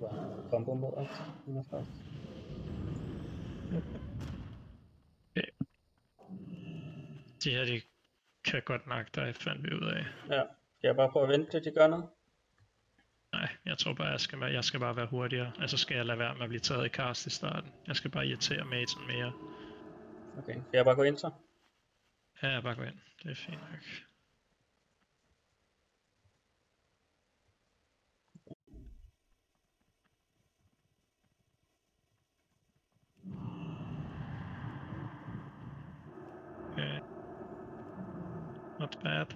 bare combo mod os. Hun er først. Okay. De her, de kan godt nok dig, fandt vi ud af. Ja, skal jeg bare prøve at vente til de gør noget? Nej, jeg tror bare, jeg skal bare være hurtigere. Altså skal jeg lade være med at blive taget i cast i starten. Jeg skal bare irritere maten mere. Okay, skal jeg bare gå ind så? Ja, jeg bare gå ind. Det er fint nok. Okay. Not bad.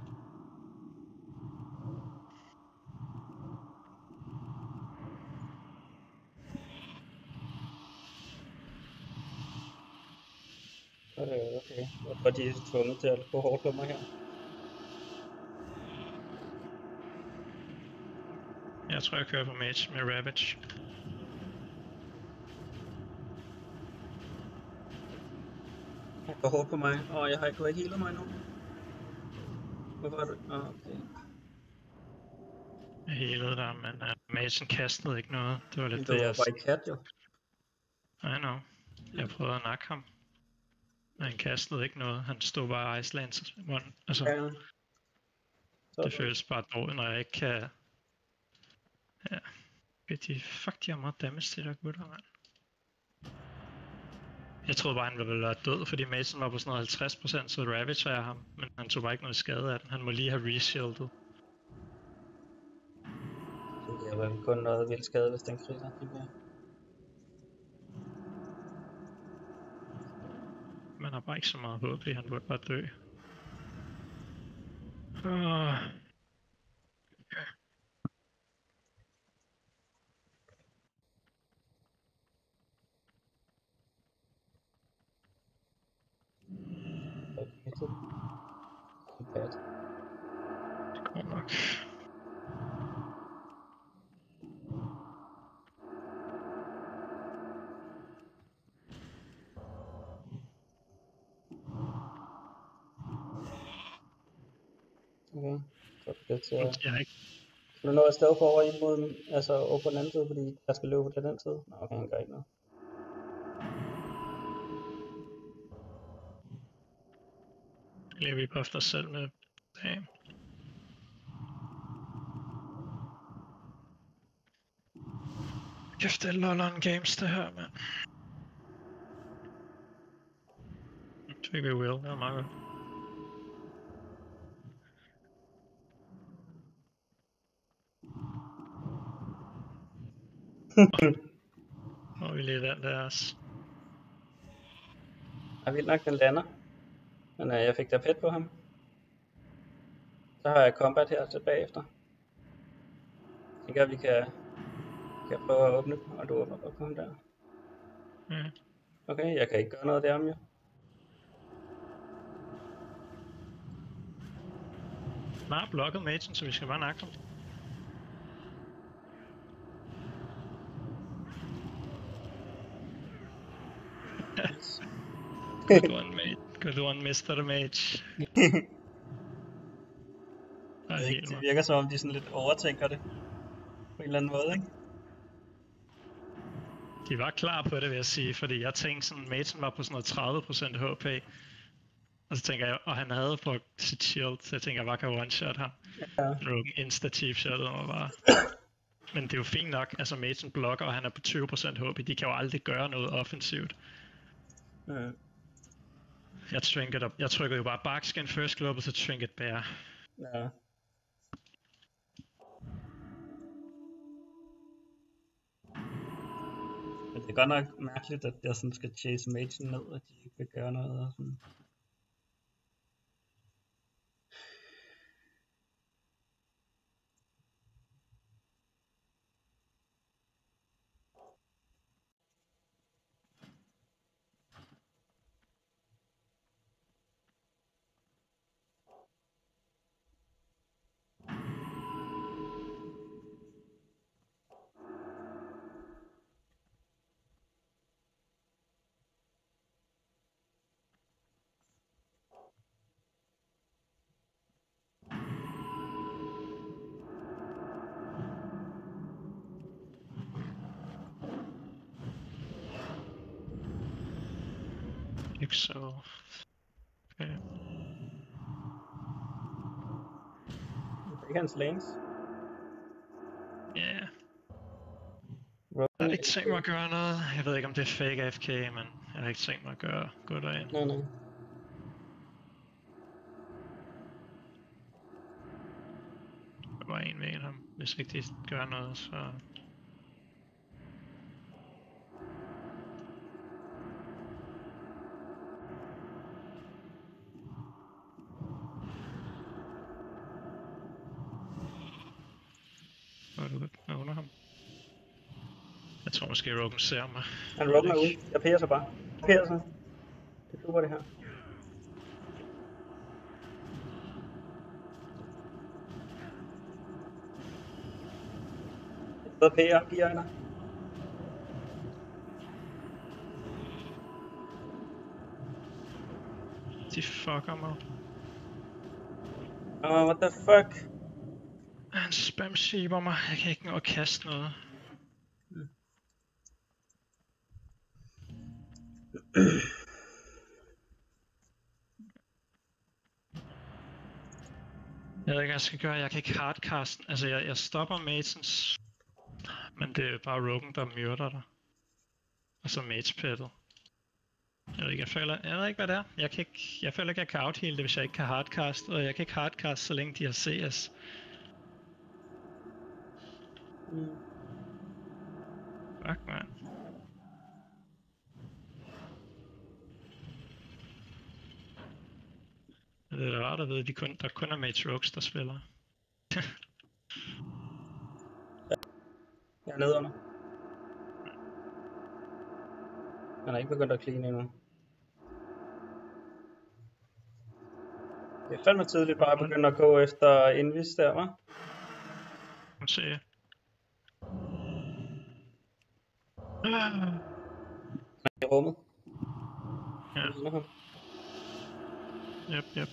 Okay, jeg tror de er tvunget til at gå hårdt på mig her. Jeg tror, jeg kører på mage med Ravage. Han går hårdt på mig, og jeg har ikke healet mig nu. Hvorfor er det? Okay. Jeg healede dig, men magen kastede ikke noget. Det var lidt Men det var bare i kat jo. I know. Jeg prøvede at nakke ham. Men han kastede ikke noget. Han stod bare Icelands. Altså, Ja. det føles bare dårligt, når jeg ikke kan... Ja. Fuck, de har meget damage til de der gutter, mand. Jeg troede bare, han ville være død, fordi Mason var på sådan noget 50%, så Ravage jeg ham. Men han tog bare ikke noget skade af den. Han må lige have reshielded. Det er vel kun noget vildt skade, hvis den kritter. Man har bare ikke så meget HP, han burde bare dø. Bad. Det går nok. Okay, godt det til at... Jeg har ikke... Kan du nå at stealth over ind mod, altså over på den anden side, fordi jeg skal løbe til den side? Nå, okay, han gør ikke noget. Jeg vil buff dig selv med dagen. Kæft, det er London Games det her, mand. Det fik vi Will, det var meget godt. Og vi lige den der også. Jeg vil nok, den lander. Men jeg fik da pet på ham. Så har jeg combat her tilbage efter. Jeg tænker, at vi kan prøve at åbne dem, og du åbner på ham der. Mm. Okay, jeg kan ikke gøre noget der, jo. Nej, blokket magen, så vi skal bare nakke ham. Good one, mate. Good one, Mr. Mage. Det virker som om de sådan lidt overtænker det. På en eller anden måde, ikke? De var klar på det, vil jeg sige, fordi jeg tænkte sådan, Magen var på sådan noget 30% HP. Og så tænker jeg, og han havde på sit shield, så jeg tænker, jeg bare kan one-shot ham. Ja. Rogue insta-cheap-shotet mig bare. Men det er jo fint nok, altså Magen blokker, og han er på 20% HP, de kan jo aldrig gøre noget offensivt. Mm. Jeg trykkede jo bare Barkskin first global til Trinket Bear. Ja. Men det er godt nok mærkeligt, at jeg sådan skal chase magen ned, og de ikke vil gøre noget. Og sådan. Ikke så... Okay. Ikke hans lanes. Ja, yeah. Rogue jeg har ikke tænkt mig at gøre noget. Jeg ved ikke om det er fake AFK, men jeg har ikke tænkt mig at gå derind. Nej. Der var en ved ham. Hvis ikke de gør noget, så... Hvor er du under ham? Jeg tror måske Rogan ser mig. Han Rogan er ude. Jeg pærer sig bare. Jeg pærer sig. Det duer det her. Jeg pærer, giver hende. De fucker mig. What the fuck? Han spam-shaper mig. Jeg kan ikke nå at kaste noget. Jeg ved ikke, hvad jeg skal gøre. Jeg kan ikke hardcast. Altså, jeg stopper Matens. Men det er bare Rogan, der myrder dig. Og så Mage-pettet. Jeg ved ikke, hvad det er. Jeg føler ikke, jeg kan outheal det, hvis jeg ikke kan hardcast. Og jeg kan ikke hardcast, så længe de har CS. Fuck, man. Det er rart at vide, at der kun er Mage Rogues, der spiller. Jeg er nede under. Han er ikke begyndt at clean endnu. Det er fandme tidligt bare at begynde at gå efter Invis der, hva'? Nu ser jeg. I rummet. Ja. Yep.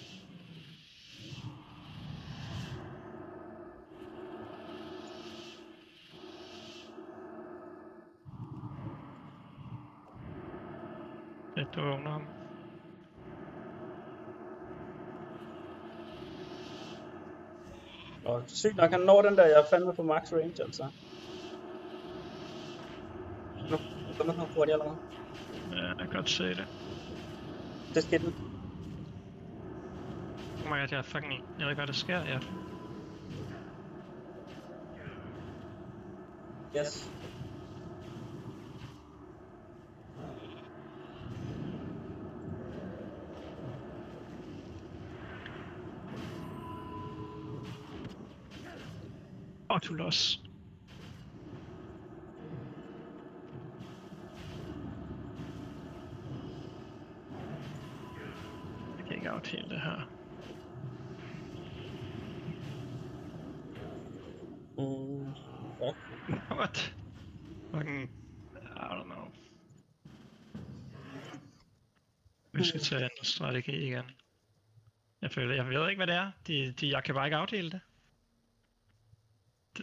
Det var under ham. Og sygt nok, han når den der, jeg er fandme på max range, altså. Nu kommer han hurtigt allerede. Ja, jeg kan godt se det. Det skete den. Oh my god, jeg er fucking... Jeg ved ikke, hvad der sker, ja. Yes. Du los. Jeg kan ikke outheal det her. Fuck. What? Fucking... I don't know. Vi skal tage en strategi igen. Jeg ved ikke, hvad det er. Jeg kan bare ikke outheal det.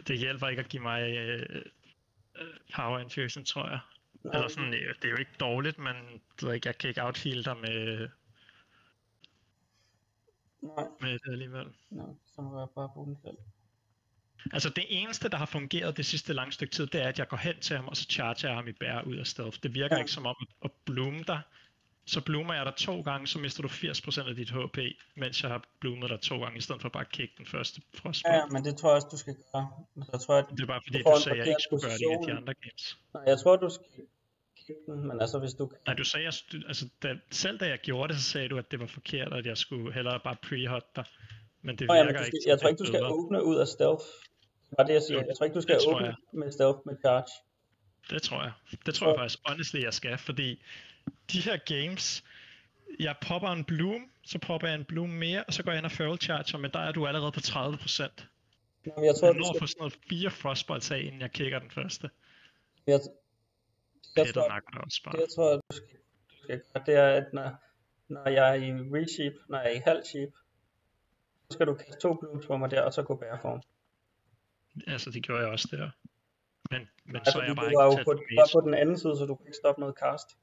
Det hjælper ikke at give mig power infusion, tror jeg. Eller sådan, det er jo ikke dårligt, men jeg kan ikke outheal dig med det alligevel. Nej, så må jeg bare bruge den selv. Altså det eneste, der har fungeret det sidste lange stykke tid, det er, at jeg går hen til ham, og så charger jeg ham i bære ud af stealth. Det virker ikke som om at bloome dig. Så bloomer jeg dig 2 gange, så mister du 80% af dit HP, mens jeg har bloomet dig 2 gange, i stedet for bare at kick den første frostball. Ja, men det tror jeg også, du skal gøre. Jeg tror, at det er bare fordi, du sagde, at jeg ikke skulle gøre det i de andre games. Nej, jeg tror, du skal kick den, men altså hvis du... Nej, du sagde, selv da jeg gjorde det, så sagde du, at det var forkert, at jeg skulle hellere bare pre-hot dig. Men det virker ikke. Jeg tror ikke, du skal åbne ud af stealth. Det var det, jeg siger. Jeg tror ikke, du skal åbne med stealth med charge. Det tror jeg. Det tror jeg faktisk honestly, jeg skal, fordi de her games, jeg popper en bloom, så popper jeg en bloom mere, og så går jeg ind og feral charger, men der er du allerede på 30%. Jamen, jeg tror, jeg når for sådan noget 4 frostbolts af, inden jeg kicker den første. Jeg tror, du skal gøre, det er, at når jeg er i resheep, når jeg er i halv sheep, så skal du kaste 2 blooms på mig der, og så gå bæreform. Altså, det gjorde jeg også der. Men altså, så er jeg bare ikke tæt på på den anden side, så du kan ikke stoppe noget cast.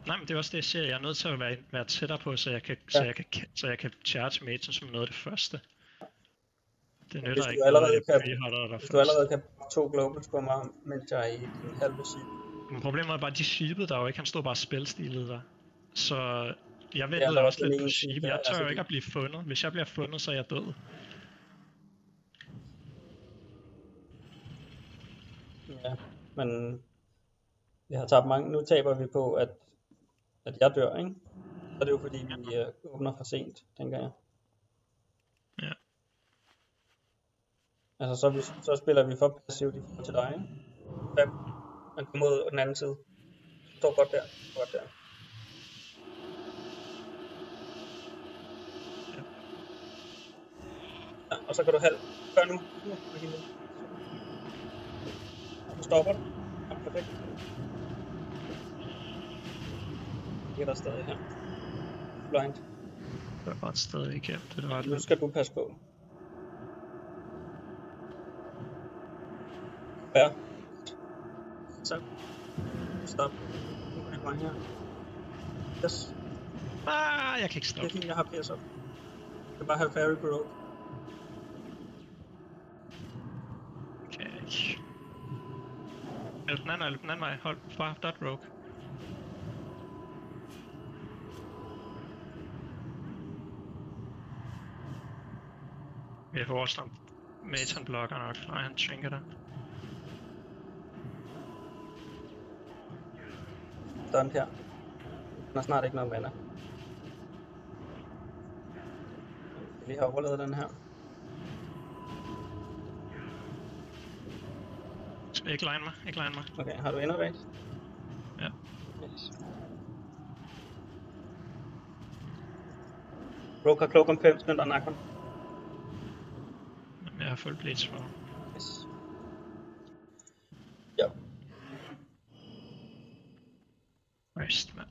Nej, men det er også det, jeg siger. Jeg er nødt til at være tættere på, så jeg kan charge magen som noget af det første. Det Hvis nytter du ikke noget, allerede at jeg kan, pre-hotter der hvis først. du allerede kan 2 globals på mig, mens jeg er i din halve sheep. Men problemet er bare, at de sheepede der jo ikke. Han stod bare spilstilet der. Så jeg Det er ventede der jo også også lidt den på ene sheep. sheep der, Jeg tør altså jo ikke at blive fundet. Hvis jeg bliver fundet, så er jeg død. Ja, men vi har tabt mange. Nu taber vi på, at jeg dør, ikke? Så er det jo fordi, vi åbner for sent, tænker jeg. Ja. Altså, så spiller vi for passivt i forhold til dig, ikke? Fab. Man kommer mod den anden side. Du står godt der. Godt der. Ja, og så kan du halv. Gør nu. Du stopper det. Ja, perfekt. Det er der stadig her. Blind. Det er godt stadig igennem. Det er ret Nu vildt. skal du passe på. Ja. Så. Stop. Nu kan det gå her. Yes. Jeg kan ikke Det stoppe. er fint, jeg har PS op. Jeg skal bare have Fairy på rope. Okay. Hjælp den anden vej. Hold bare dot rogue. Vi får også om Matan blokker nok, og han trinker der. Sådan her. Den er snart ikke noget mana. Vi har overlevet den her. Ikke line mig, ikke line mig. Okay, har du innervate? Ja. Yes. Rogue har cloak om 5 sekunder og nakker. Men jeg har fuld bleach for. Yes. Ja. Rest, mand.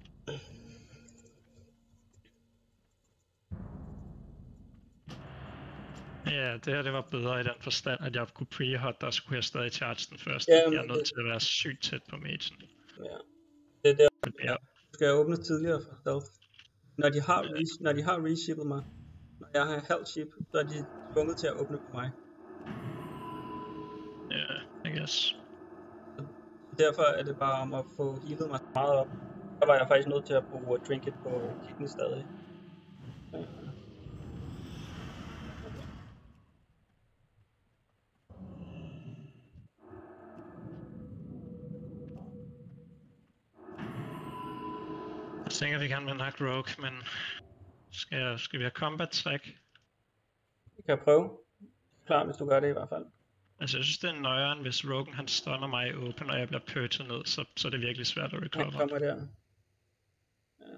Ja, det her det var bedre i den forstand, at jeg kunne pre-hot, og så kunne jeg stadig charge den første. Ja, Jeg er nødt til at være sygt tæt på magen. Ja. Det er der, Ja. du skal åbne tidligere for stealth. Når de har reshippet mig, når jeg har halv ship, så er de tvunget til at åbne på mig. Ja, I guess. Derfor er det bare om at få healet mig meget op. Der var jeg faktisk nødt til at bruge trinket på kitten stadig. Jeg tænker, vi gerne vil nok rogue, men skal vi have combat track? Det kan jeg prøve. Klar, hvis du gør det i hvert fald. Altså, jeg synes, det er nøjeren, hvis rogen han stunner mig åben, og jeg bliver purget ned, så er det virkelig svært at Jeg recover. kommer der. Ja.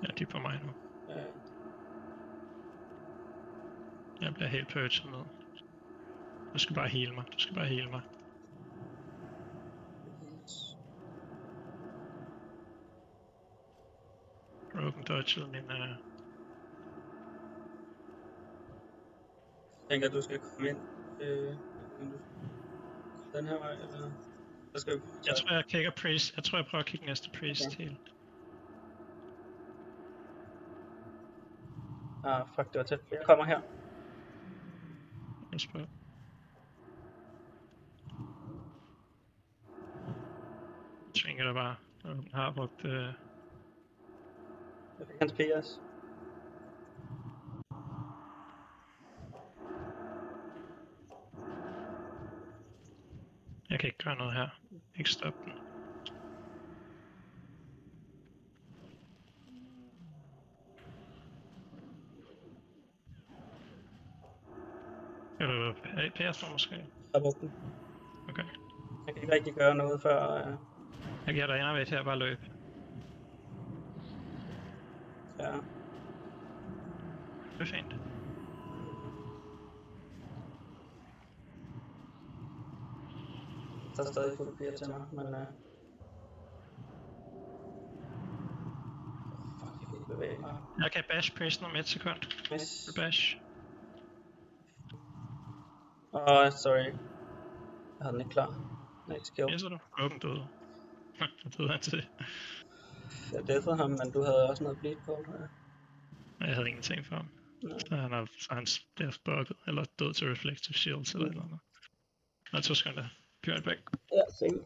Ja, de er på mig nu. Ja. Jeg bliver helt purget ned. Du skal bare heal mig. Rogen dodgede min... Jeg tænker, at du skal komme ind. Den her vej, eller? Så skal vi... Jeg tror, jeg kigger priest. Jeg tror, jeg prøver at kigge næste priest til. Ah, fuck, det var tæt. Jeg kommer her. Jeg spørger. Jeg tænker der bare, at den har brugt... Jeg fik hans PS. Jeg kan ikke gøre noget her. Ikke stoppe den. Kan du PS for måske? Jeg har brugt den. Okay. Jeg kan ikke rigtig gøre noget før... Jeg giver dig indervægt her, bare løb. Ja. Det er fint. Der er stadig fuld PS til mig, men... Fuck, jeg kan ikke bevæge mig. Jeg kan bash prisen om 1 sekund. Yes. Bash. Sorry. Jeg havde den ikke klar. Nej, skill. Ja, så du. Roken døde. Det døde han til. Jeg deathede ham, men du havde også noget bleed på, tror jeg. Jeg havde ingenting for ham. Nej. Så hans death bugget, eller død til reflective shields, eller et eller andet. Nå, 2 sekunder. Be right back. Ja, same.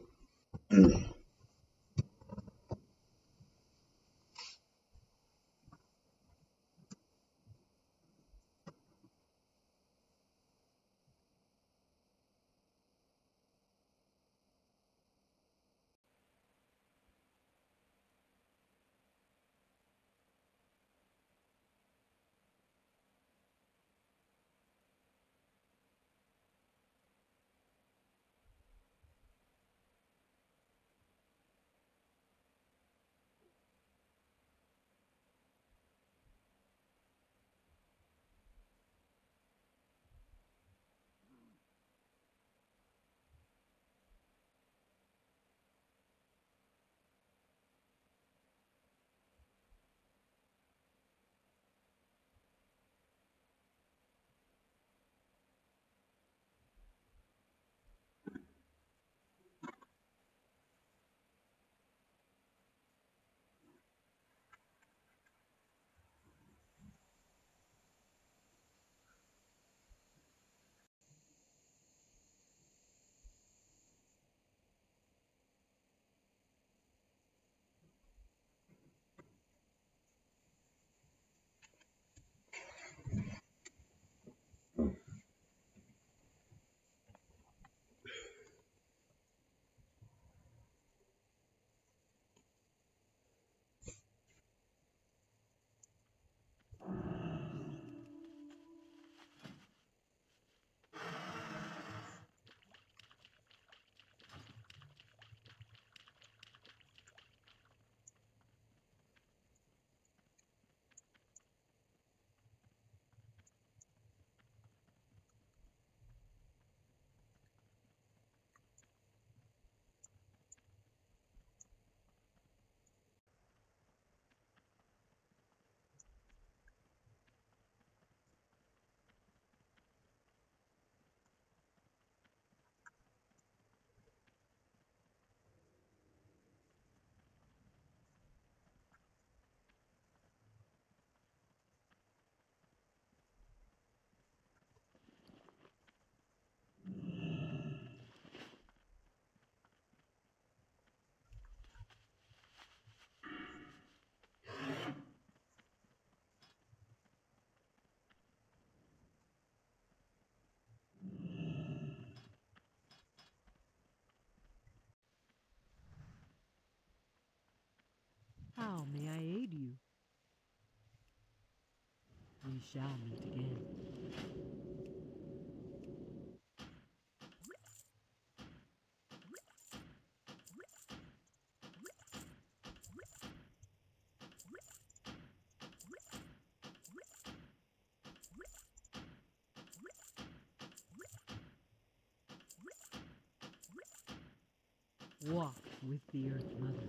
How may I aid you? We shall meet again. Walk with the Earth Mother.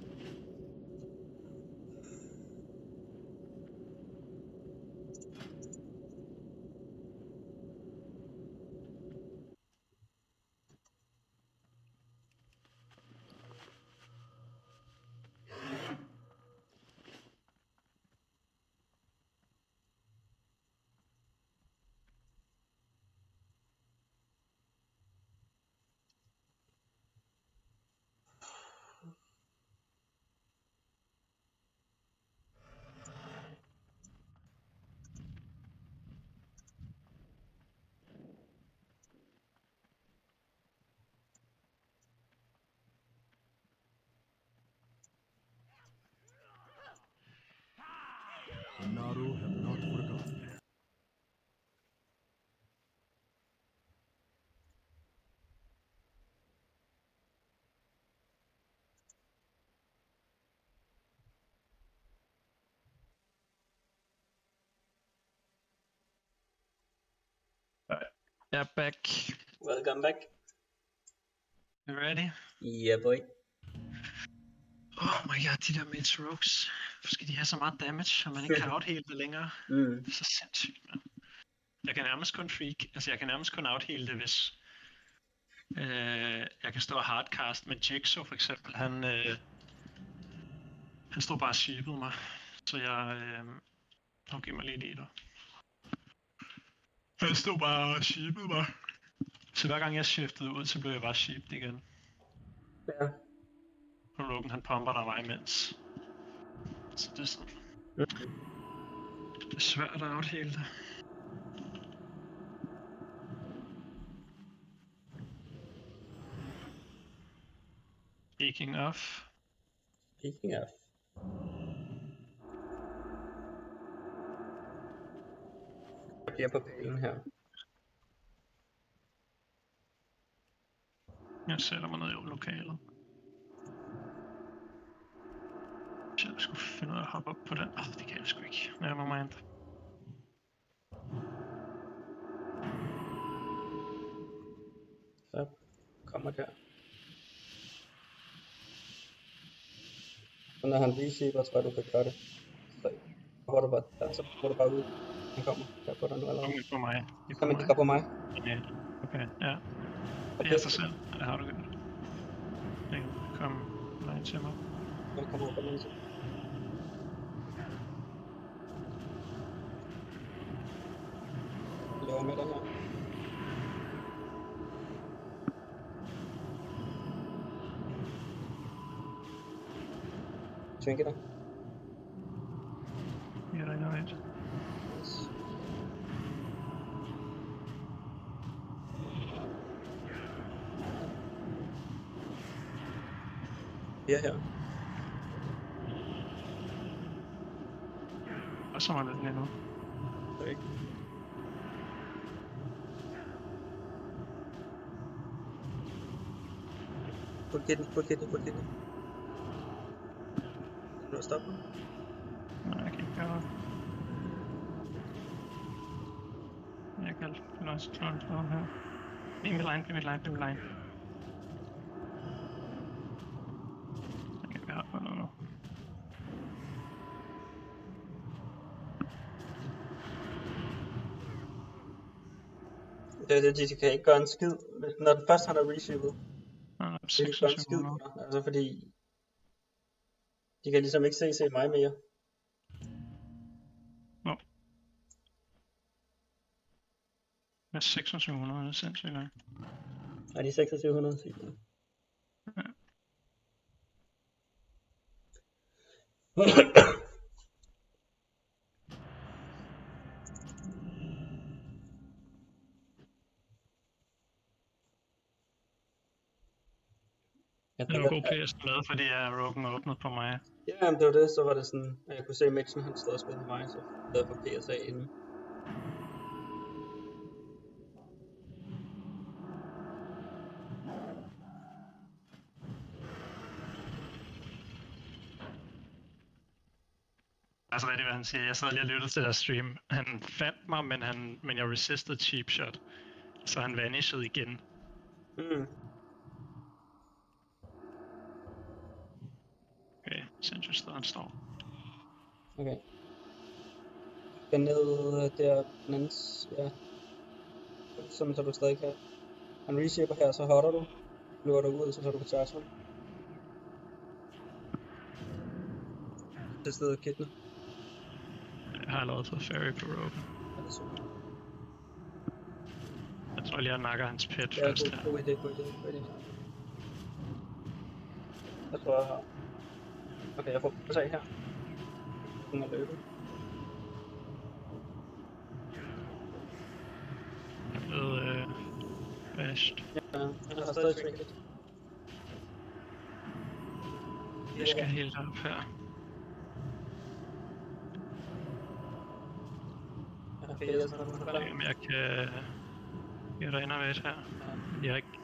The Naru have not forgotten. Jeg er back. Welcome back. You ready? Yeah, boy. Oh my god, de der Mage Rogues. Hvorfor skal de have så meget damage, og man ikke kan outheal det længere? Det er så sindssygt, man. Jeg kan nærmest kun out-heal det, hvis Jeg kan stå og hardcast, men Jigsaw for eksempel, han stod bare og sheepede mig. Så jeg giver mig lige liter. Han stod bare og sheepede mig. Så hver gang jeg shiftede ud, så blev jeg bare sheeped igen. Ja. Og Rogan han pumper der mig imens. Så det er sådan. Det er svært at outhale det. Speaking of. Jeg bliver på pælen her. Jeg sætter mig ned i lokalet. Jeg skulle finde ud af at hoppe op på den. Det kan jeg sgu ikke. Nevermind. Så kommer der. Så når han receiver, tror jeg du kan gøre det. Så hvor du bare der, så går du bare ud. Han kommer der på dig nu allerede. Kom på mig. Kom ind, de går på mig. Ja. Okay, ja. Okay. Det er sig selv. Det har du gjort. Kom ind til mig. Jeg kommer over på den side. Jeg laver med dig her. Tvinke dig. Ja, der er et. Yes. Vi er her. Og så var det lige nu. Det er ikke. Pull kidney. Nu er stoppet. Nej, jeg kan ikke gøre det. Jeg kan også klare det her. Bliv mit line. Jeg kan gøre det nu. De kan ikke gøre en skid, når den først han er receivet. Nej, Det kan gøre en skid for dig, altså fordi de kan ligesom ikke se mig mere. Nå. Jeg er 2600, det er sindssygt langt. Er de 2600 siger? Ja. Det var god PS med, fordi Rogan åbnede på mig. Ja, men det var det, så var det sådan, at jeg kunne se Mitchen, han stod og spillede mig, så jeg for PSA inden. Altså rigtigt, hvad han siger. Jeg sad lige og lyttede til deres stream. Han fandt mig, men jeg resistede cheap shot. Så han vanishede igen. Okay, sindssygt sted han står. Okay. Jeg ned der den anden, ja. Sådan så du stadig kan. Han receiver her, så hotter du. Løber du ud, så du kan charge ham. Det stedet kidney. Jeg har allerede fået ferry på Rogan. Ja, det er super. Jeg tror lige, jeg nakker hans pet Ja, først her. god idé. Jeg tror, jeg har. Okay, jeg får tag her. Den er løbet. Jeg er blevet bashed. Ja, jeg har stadig trinket. Jeg skal helt op her. Okay, jeg skal Se om jeg kan get renovate her. Jeg har ikke...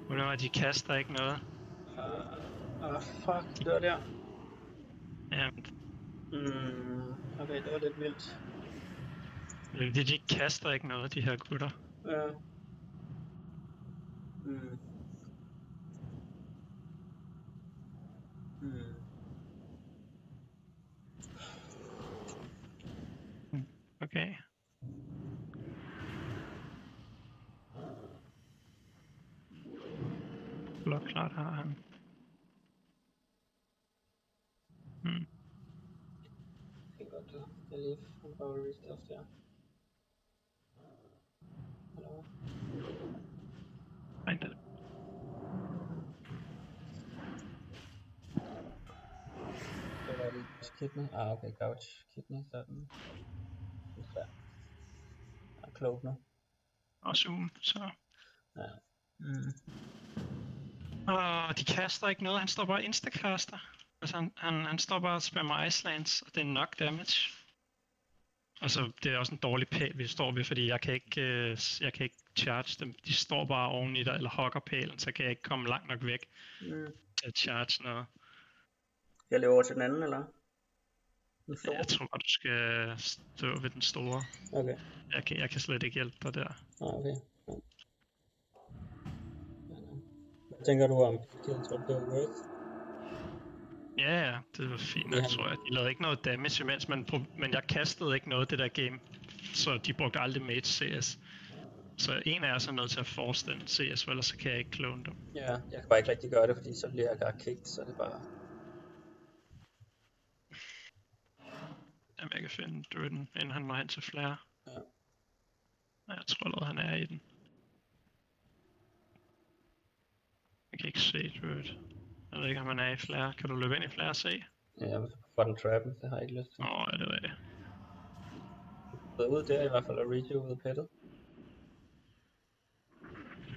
Hvordan de kaster ikke noget. Fuck, det var der. Jamen, Okay, det var lidt vildt. de kaster ikke noget, de her gutter. Ja. Okay. Klart har han. Det er godt, jeg lige får restuff der. Hallo. Nej, det. Det var lige kidney. Okay, couch kidney, sådan. Ja. Jeg er klog nu. Og zoom, så. Ja. Og de kaster ikke noget, han står bare instacaster. Altså han står bare og spammer Icelands, og det er nok damage. Altså det er også en dårlig pæl, vi står ved, fordi jeg kan ikke charge dem. De står bare oven i dig, eller hugger pælen, så kan jeg ikke komme langt nok væk til at charge noget. Jeg løber over til den anden, eller? Den store? Jeg tror, du skal stå ved den store. Okay. Jeg kan slet ikke hjælpe dig der. Okay. Hvad tænker du om kills? Var det worth? Ja, det var fint, jeg tror jeg. De lavede ikke noget damage imens, men jeg kastede ikke noget det der game. Så de brugte aldrig mage CS. Så en af os er nødt til at force den CS, for ellers så kan jeg ikke clone dem. Ja, jeg kan bare ikke rigtig gøre det, fordi så bliver jeg bare kicked, så det er bare... Jamen jeg kan finde Druiden, inden han må hen til flare. Ja. Jeg tror allerede han er i den. Jeg kan ikke se Druid. Jeg ved ikke om han er i flare. Kan du løbe ind i flare og se? Ja, for den trappen, det har jeg ikke lyst til. Ja, det var det. Jeg er ud der i hvert fald og reach ud af pettet.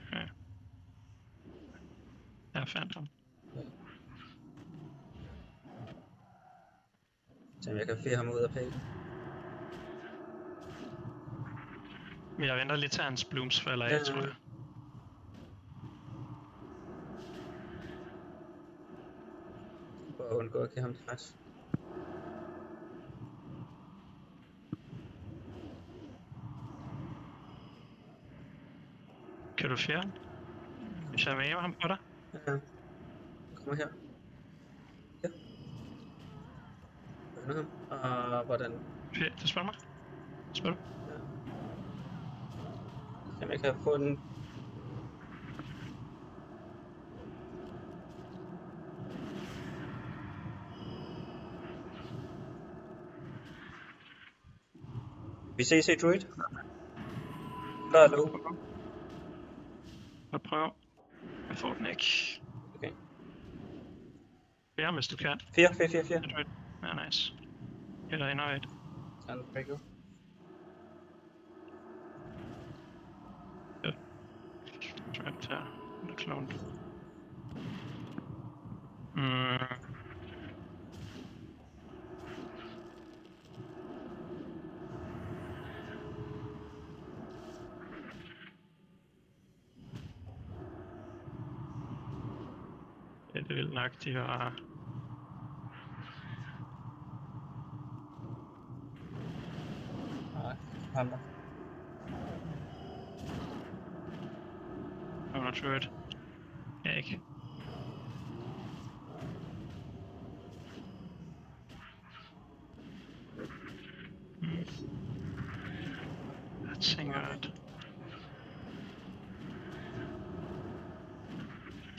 Okay. Jeg fandt ham. Så jeg kan fære ham ud af pettet. Men jeg venter lidt til hans blooms falder af, tror jeg. For at undgå at give ham træs. Kan du fjerne? Hvis jeg vil ham på dig? Ja. Kom her. Ja. Finder ham. Og hvordan? Du spørger mig? Spørger du? Ja. Jamen jeg kan få den. Vi ses i Druid. Der er low. Jeg prøver. Jeg får den ikke. Okay. Ja, hvis du kan. 4. Ja, nice. Eller ind og et. Han breaker. Trapped her. Eller cloned. Ja, det vil nok, de var... Nej, han der. Under turret. Ja, ikke. Jeg tænker, at...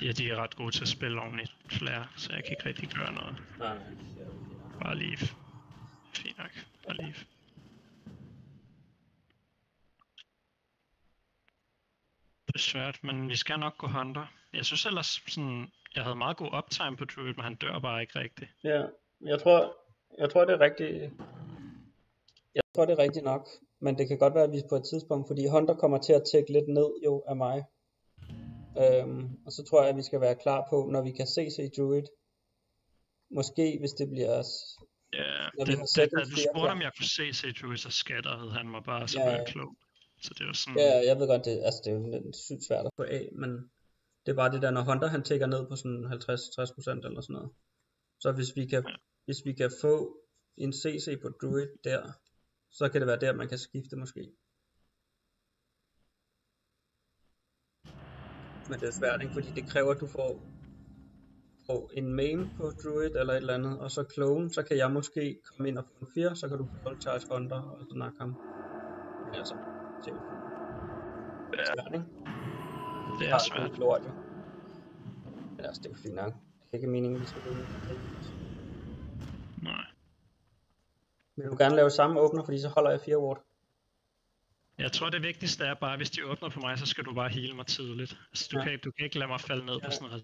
Ja, de er ret gode til at spille ordentligt flare, så jeg kan ikke rigtig gøre noget. Nej. Bare leave. Fint nok. Bare leave. Det er svært, men vi skal nok gå hunter. Jeg synes ellers sådan, jeg havde meget god uptime på Druid, men han dør bare ikke rigtigt. Ja, jeg tror det er rigtigt. Jeg tror det er rigtigt nok, men det kan godt være at vi på et tidspunkt, fordi Hunter kommer til at tække lidt ned jo af mig. Og så tror jeg at vi skal være klar på, når vi kan se Druid. Måske hvis det bliver Ja, når da du spurgte klar. om jeg kunne se Druid, så skattede han mig bare, så var jeg klog. Så det var sådan... Ja, jeg ved godt, det er jo lidt sygt svært at få af, men det er bare det der, når Hunter han tækker ned på sådan 50-60% eller sådan noget. Så hvis vi kan få en CC på Druid der, så kan det være der, man kan skifte måske. Men det er svært, ikke? Fordi det kræver, at du får en main på Druid eller et eller andet, og så clone, så kan jeg måske komme ind og få en 4, så kan du få charge Hunter og så nakke ham. Altså, det er svært, ikke? Det er svært. Lort, jo. Men altså, det er jo fint nok. Det er ikke meningen, vi skal gå ud. Nej. Vil du gerne lave samme åbner, fordi så holder jeg 4 ward? Jeg tror det vigtigste er bare, hvis de åbner på mig, så skal du bare heale mig tidligt. Altså, du kan ikke lade mig falde ned på sådan 50%.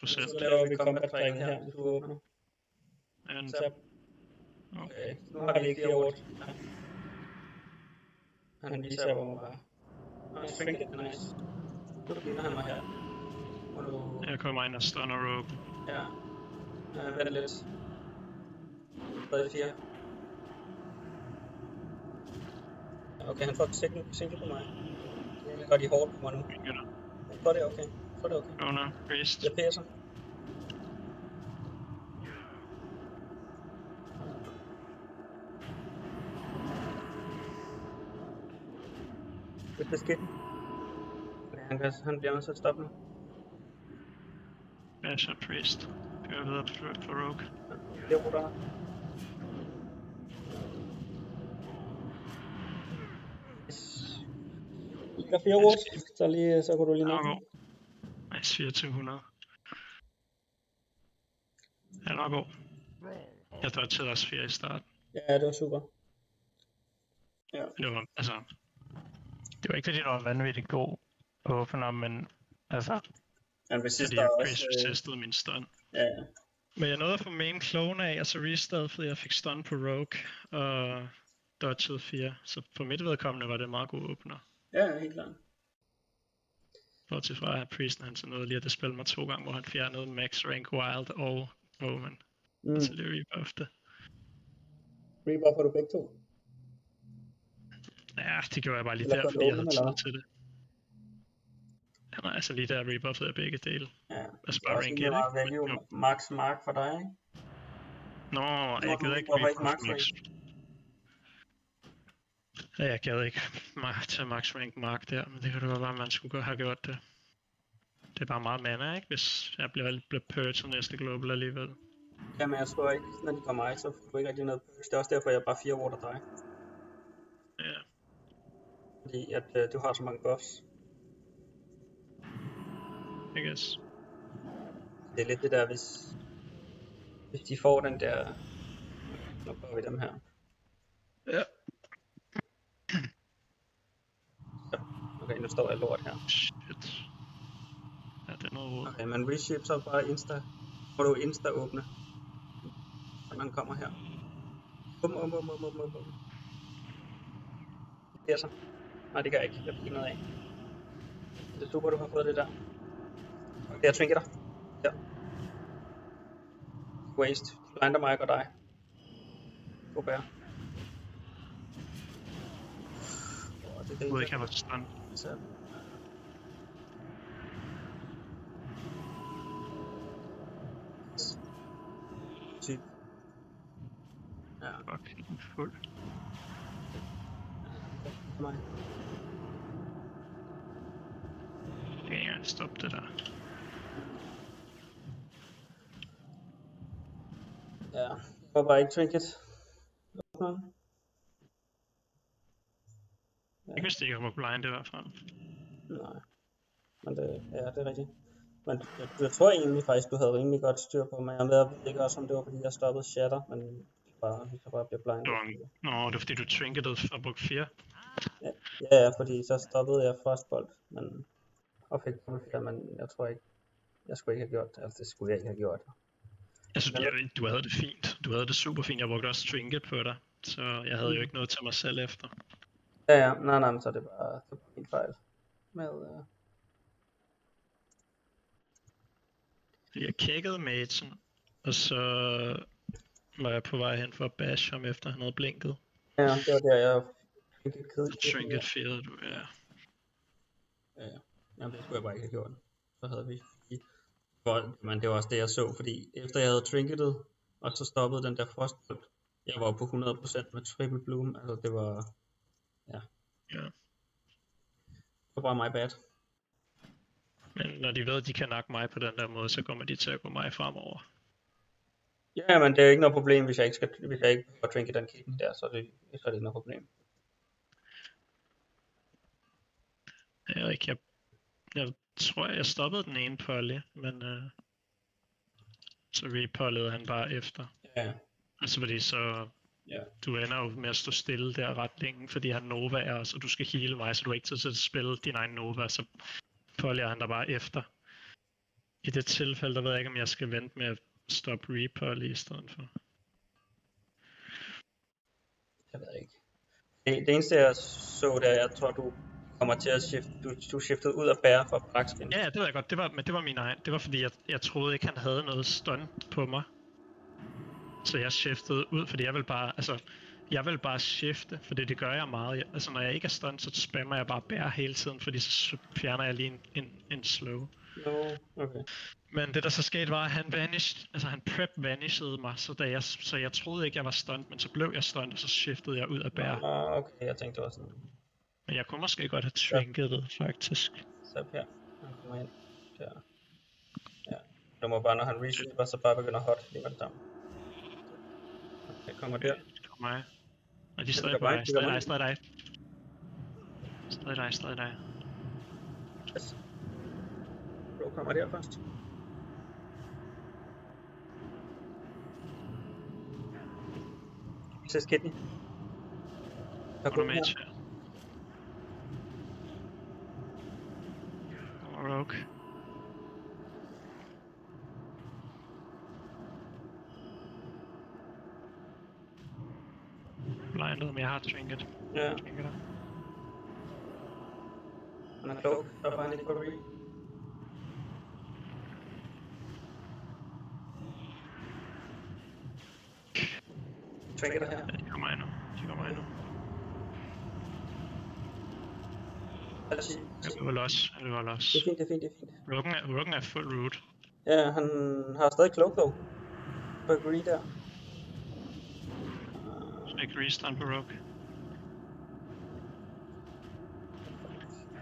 Så laver vi combat trækket her, hvis du åbner. Men, Så, okay. nu har vi ikke 4 ward. Han viser, hvor man bare... Og trinket, nice. Nu begynder han mig her. Og nu... Jeg kommer ind og stunner rogue. Ja. Vent lidt. Stadig 4. Okay, han får single på mig. Jeg gør de hårdt på mig nu. Jeg får det okay. Oh no, priest. Jeg pæser. Det er skidt. Han bliver nødt til at stoppe nu. Basher priest. Kører videre for rogue. Det er rutter. Der er 4 wards, så kan du lige nok. Nice, 2400. Han er god. Jeg dodgede også 4 i starten. Ja, det var super. Ja. Det var, altså... Det var ikke fordi, det var vanvittigt god åbner, men altså... Han fordi jeg resistede min stun. Ja. Men jeg nåede at få main clone af, og så restad, fordi jeg fik stun på rogue, og dodgede 4. Så for mit vedkommende var det en meget god åbner. Ja, helt klart. Bortset fra at priesten han så nåede lige at det spille mig 2 gange, hvor han fjernede max rank wild og omen. Så det rebuff det. Rebuffer du begge to? Ja, det gjorde jeg bare lige der, fordi jeg havde tid til det. Ja, nej, altså lige der rebuffede jeg begge dele. Ja, altså bare rank 1, ikke? Det er max mark for dig, ikke? Nå, jeg gider ikke rebuff max. Ja, jeg gad ikke tage max rank mark der, men det kan du godt være, man skulle have gjort det. Det er bare meget mana, ikke? Hvis jeg bliver purge til næste global alligevel. Jamen jeg tror ikke, når de kommer mig, så får du ikke rigtig noget purge. Det er også derfor, jeg bare 4 water dig. Ja. Fordi at du har så mange buffs. I guess. Det er lidt det der, hvis de får den der... Nu prøver vi dem her. Ja. Okay, nu står jeg lort her. Shit. Ja, det er noget råd. Okay, men reshape så bare insta. Må du insta åbne. Så man kommer her. Bum. Det er så. Nej, det gør jeg ikke. Jeg fik noget af. Det er super, du har fået det der. Okay, jeg trinker dig. Ja. Waste. Blinder mig og dig. God bær. Jeg ved ikke, han var til stund. Så. Typ. Ja. Fucking fuld. Mig. Jeg kan ikke engang stoppe det der. Ja, jeg var bare ikke trinket. Jeg vidste ikke, om jeg var blind i hvert fald. Nej. Men det er rigtigt. Men jeg tror egentlig faktisk, du havde rimelig godt styr på mig. Jeg ved ikke også, om det var fordi, jeg stoppede shatter, men vi kan bare blive blind. Nå, det var fordi, du trinketede fra book 4. Ja, fordi så stoppede jeg frostbolt, men og fik book 4, men jeg tror ikke, jeg skulle ikke have gjort det. Altså, det skulle jeg ikke have gjort. Altså, du havde det fint. Du havde det super fint. Jeg brugte også trinket på dig, så jeg havde jo ikke noget til mig selv efter. Ja, nej, så det var helt fejl. Med, Jeg kiggede Mason, og så var jeg på vej hen for at bash ham efter han havde blinket. Ja, det var der, jeg fik et kedeligt. Trinket firede du, ja. Ja, jamen det skulle jeg bare ikke have gjort. Så havde vi... Men det var også det, jeg så, fordi efter jeg havde trinketet, og så stoppede den der frostbolt, jeg var på 100% med triple bloom, altså det var... Ja. Det var bare my bad. Men når de ved, at de kan nakke mig på den der måde, så kommer de til at gå mig fremover. Ja, men det er ikke noget problem, hvis jeg ikke får trinket den kitten der, så er det ikke noget problem. Jeg tror, jeg stoppede den ene poly, men så repollede han bare efter. Ja. Altså fordi så... Ja. Du ender jo med at stå stille der ret længe, fordi han Nova os, og du skal heale mig, så du har ikke tid til at spille din egen Nova, så polyer han der bare efter. I det tilfælde, der ved jeg ikke, om jeg skal vente med at stoppe repoly i stedet for. Jeg ved ikke. Det eneste jeg så der, jeg tror du kommer til at skifte, du skiftede ud af bære fra Braxkin. Ja, det ved jeg godt, men det var min egen. Det var fordi, jeg troede ikke, han havde noget stun på mig. Så jeg shiftede ud, fordi jeg vil bare shifte, fordi det gør jeg meget. Altså når jeg ikke er stun, så spammer jeg bare bære hele tiden, fordi så fjerner jeg lige en slow. No, okay. Men det der så skete var, at han vanished, altså han vanishede mig, så jeg troede ikke, jeg var stunt, men så blev jeg stunt, og så shiftede jeg ud af bære. Okay, jeg tænkte også sådan. Men jeg kunne måske godt have trinket det, faktisk. Så her, han kommer ind. Der. Ja, du må bare, når han receiver, så bare begynder hot lige med det samme. Okay, kommer der. Det kommer jeg. Og de er stadig på dig, stadig dig. Yes. Bro kommer der først. Ses Kidney. Der går med til. Rogue. Blinded, men jeg har trinket. Ja. Han er klog, der var han ikke på re. Trinket er her. De kommer endnu. Jeg løber los. Det er fint. Rogen er full root. Ja, han har stadig klog dog. På agree der. Så ikke restun på Rogue.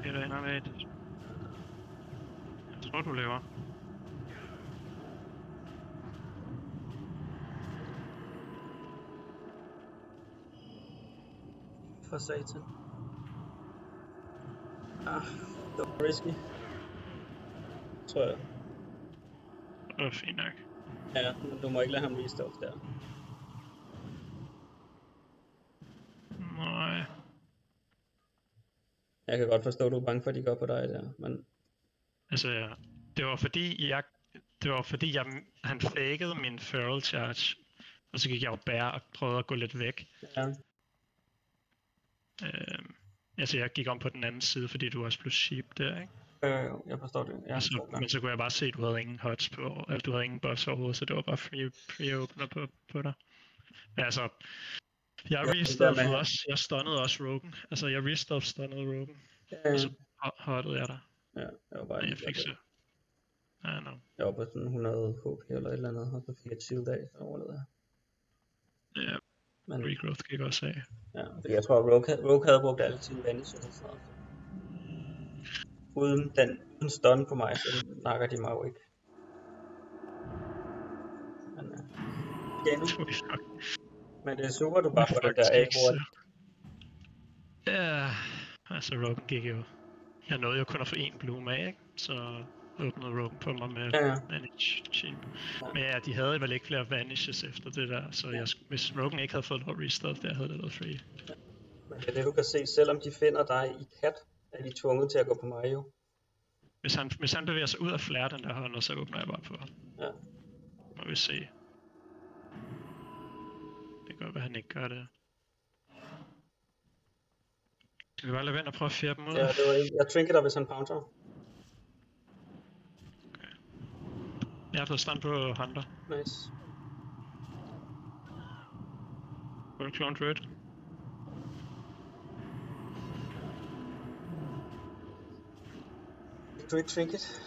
Det er innervagt. Jeg tror du lever. For satan. Det var risky. Tror jeg. Det var fint nok. Ja, men du må ikke lade ham restart der. Nej. Jeg kan godt forstå, at du er bange for, at de går på dig der, men... Altså, det var fordi han fakede min feral charge, og så gik jeg jo bære og prøvede at gå lidt væk. Ja. Altså, jeg gik om på den anden side, fordi du også blev sheep der, ikke? Jeg forstår det. Ja, men så kunne jeg bare se, at du havde ingen hots på, eller du havde ingen buffs overhovedet, så det var bare free opener på dig. Men altså, jeg stunnede også Rogen. Altså, jeg stunnede Rogen. Og så hottede jeg der. Ja, jeg var bare... Jeg fik så... I know. Jeg var på sådan 100 HP eller et eller andet, og så fik jeg et shield af, så overlevede jeg. Ja, men regrowth gik også af. Ja, fordi jeg tror, at Rogue havde brugt alle sine vanish eller sådan noget. Uden stun på mig, så nakker de mig jo ikke. Men men det er super, du bare får det der af hurtigt. Ja, altså Rogue gik jo... Jeg nåede jo kun at få én bloom af, ikke? Så åbnede Rogue på mig med Vanish Sheep. Men ja, de havde vel ikke flere Vanishes efter det der, så hvis Rogue ikke havde fået lov restart, der havde det været free. Men det er det, du kan se, selvom de finder dig i kat, er de tvunget til at gå på mig jo. Hvis han bevæger sig ud af flere den der hånd, så åbner jeg bare på ham. Ja. Må vi se. Det kan godt være, han ikke gør det. Skal vi bare lade være og prøve at fjerde dem ud? Ja, det var ikke. Jeg trinker dig, hvis han pouncer. Okay. Jeg har fået stand på Hunter. Nice. Full clone red. Du ikke trinket?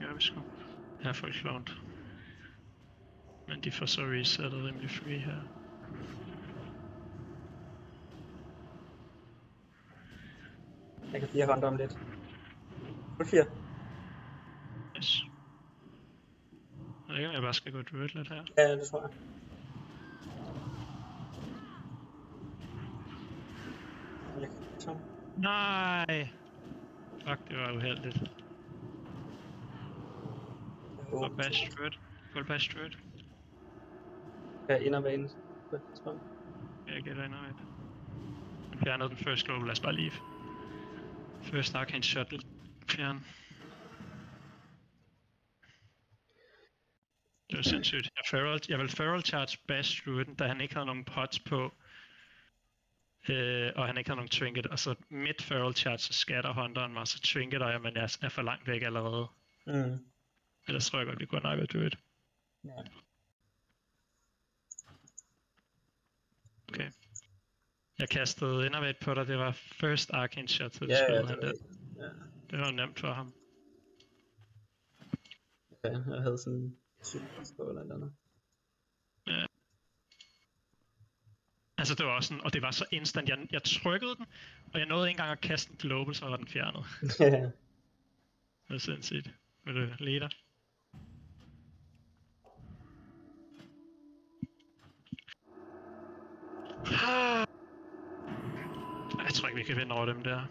Ja, vi skal. Jeg er full cloned. Men de får så resettet rimelig free her. Jeg kan 4 hånd om lidt. Fuld 4. Yes. Jeg ved ikke, om jeg bare skal gå druid lidt her. Ja, det tror jeg. Nej! Fuck, det var uheldigt. Og bash druid. Full bash druid. Kan innervane på et tidspunkt. Jeg gætter ind af det. Jeg fjernede den første global, lad os bare lige. First arcane shuttle. Fjern. Det var sindssygt. Jeg vil feral charge bash druiden, da han ikke havde nogen pots på. Og han ikke havde nogen trinket. Og så midt feral charge, så skatter hunteren mig, så trinketer jeg, men jeg er for langt væk allerede. Ellers tror jeg godt, vi kunne have nakket druid. Ja. Okay. Jeg kastede innervate på dig, det var first arcane shot, så det Ja, skød det han var der. ja. Det var nemt for ham. Okay, jeg havde sådan en superskål eller noget. Ja. Altså det var også sådan, og det var så instant, jeg trykkede den, og jeg nåede ikke engang at kaste den global, så var den fjernet. Det var sindssygt. Vil du lede dig? Jeg tror ikke, vi kan vinde over dem der.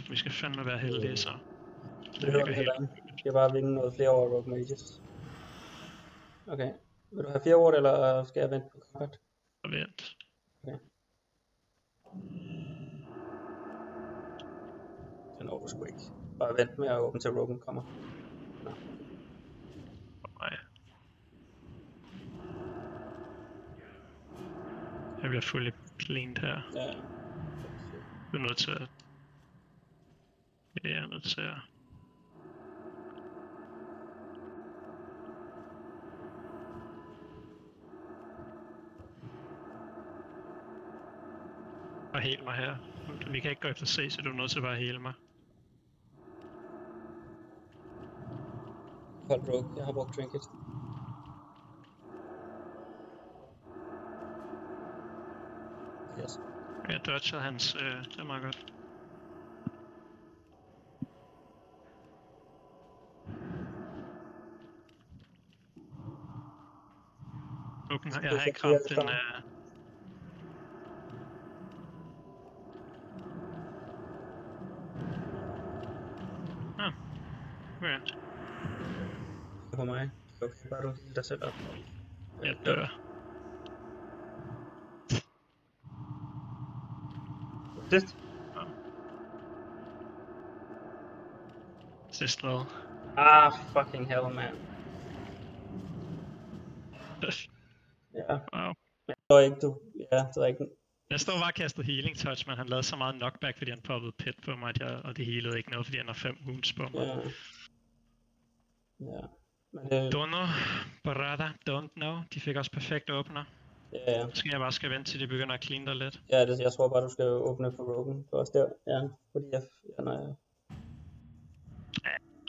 Vi skal fandme være heldige, så. Det behøver vi heller ikke. Vi skal bare vinde noget flere over Rogue Mages. Okay. Vil du have 4 ord, eller skal jeg vente på combat? Vent. Okay. Den når du sgu ikke. Bare vent med at åbne til Rogue kommer. Nå. Nej. Jeg bliver fuldt cleaned her. Ja. Du er nødt til at... Jeg er nødt til at... Bare hele mig her. Vi kan ikke gå efter C, så du er nødt til bare at hele mig. Hold Rogue, jeg har brugt Trinket. Yes. Jeg dodgede hans, det er meget godt. Jeg har ikke ramt den... Okay. På mig. Okay, bare du dig selv op. Jeg dør. Sidst? Ja. Sidst hvad? Ah, fucking hell, man. Ja. Wow. Jeg tror ikke, du... Ja, det er ikke... Jeg stod bare og kastede healing touch, men han lavede så meget knockback, fordi han poppede pit på mig, og det healede ikke noget, fordi han har 5 wounds på mig. Ja. Ja. Men det... Don't know, brother, don't know. De fik også perfekt åbner. Ja. Så skal jeg bare vente til de begynder at clean dig lidt. Ja, det, jeg tror bare, du skal åbne for Rogue. Det var også der, ja. Fordi når jeg...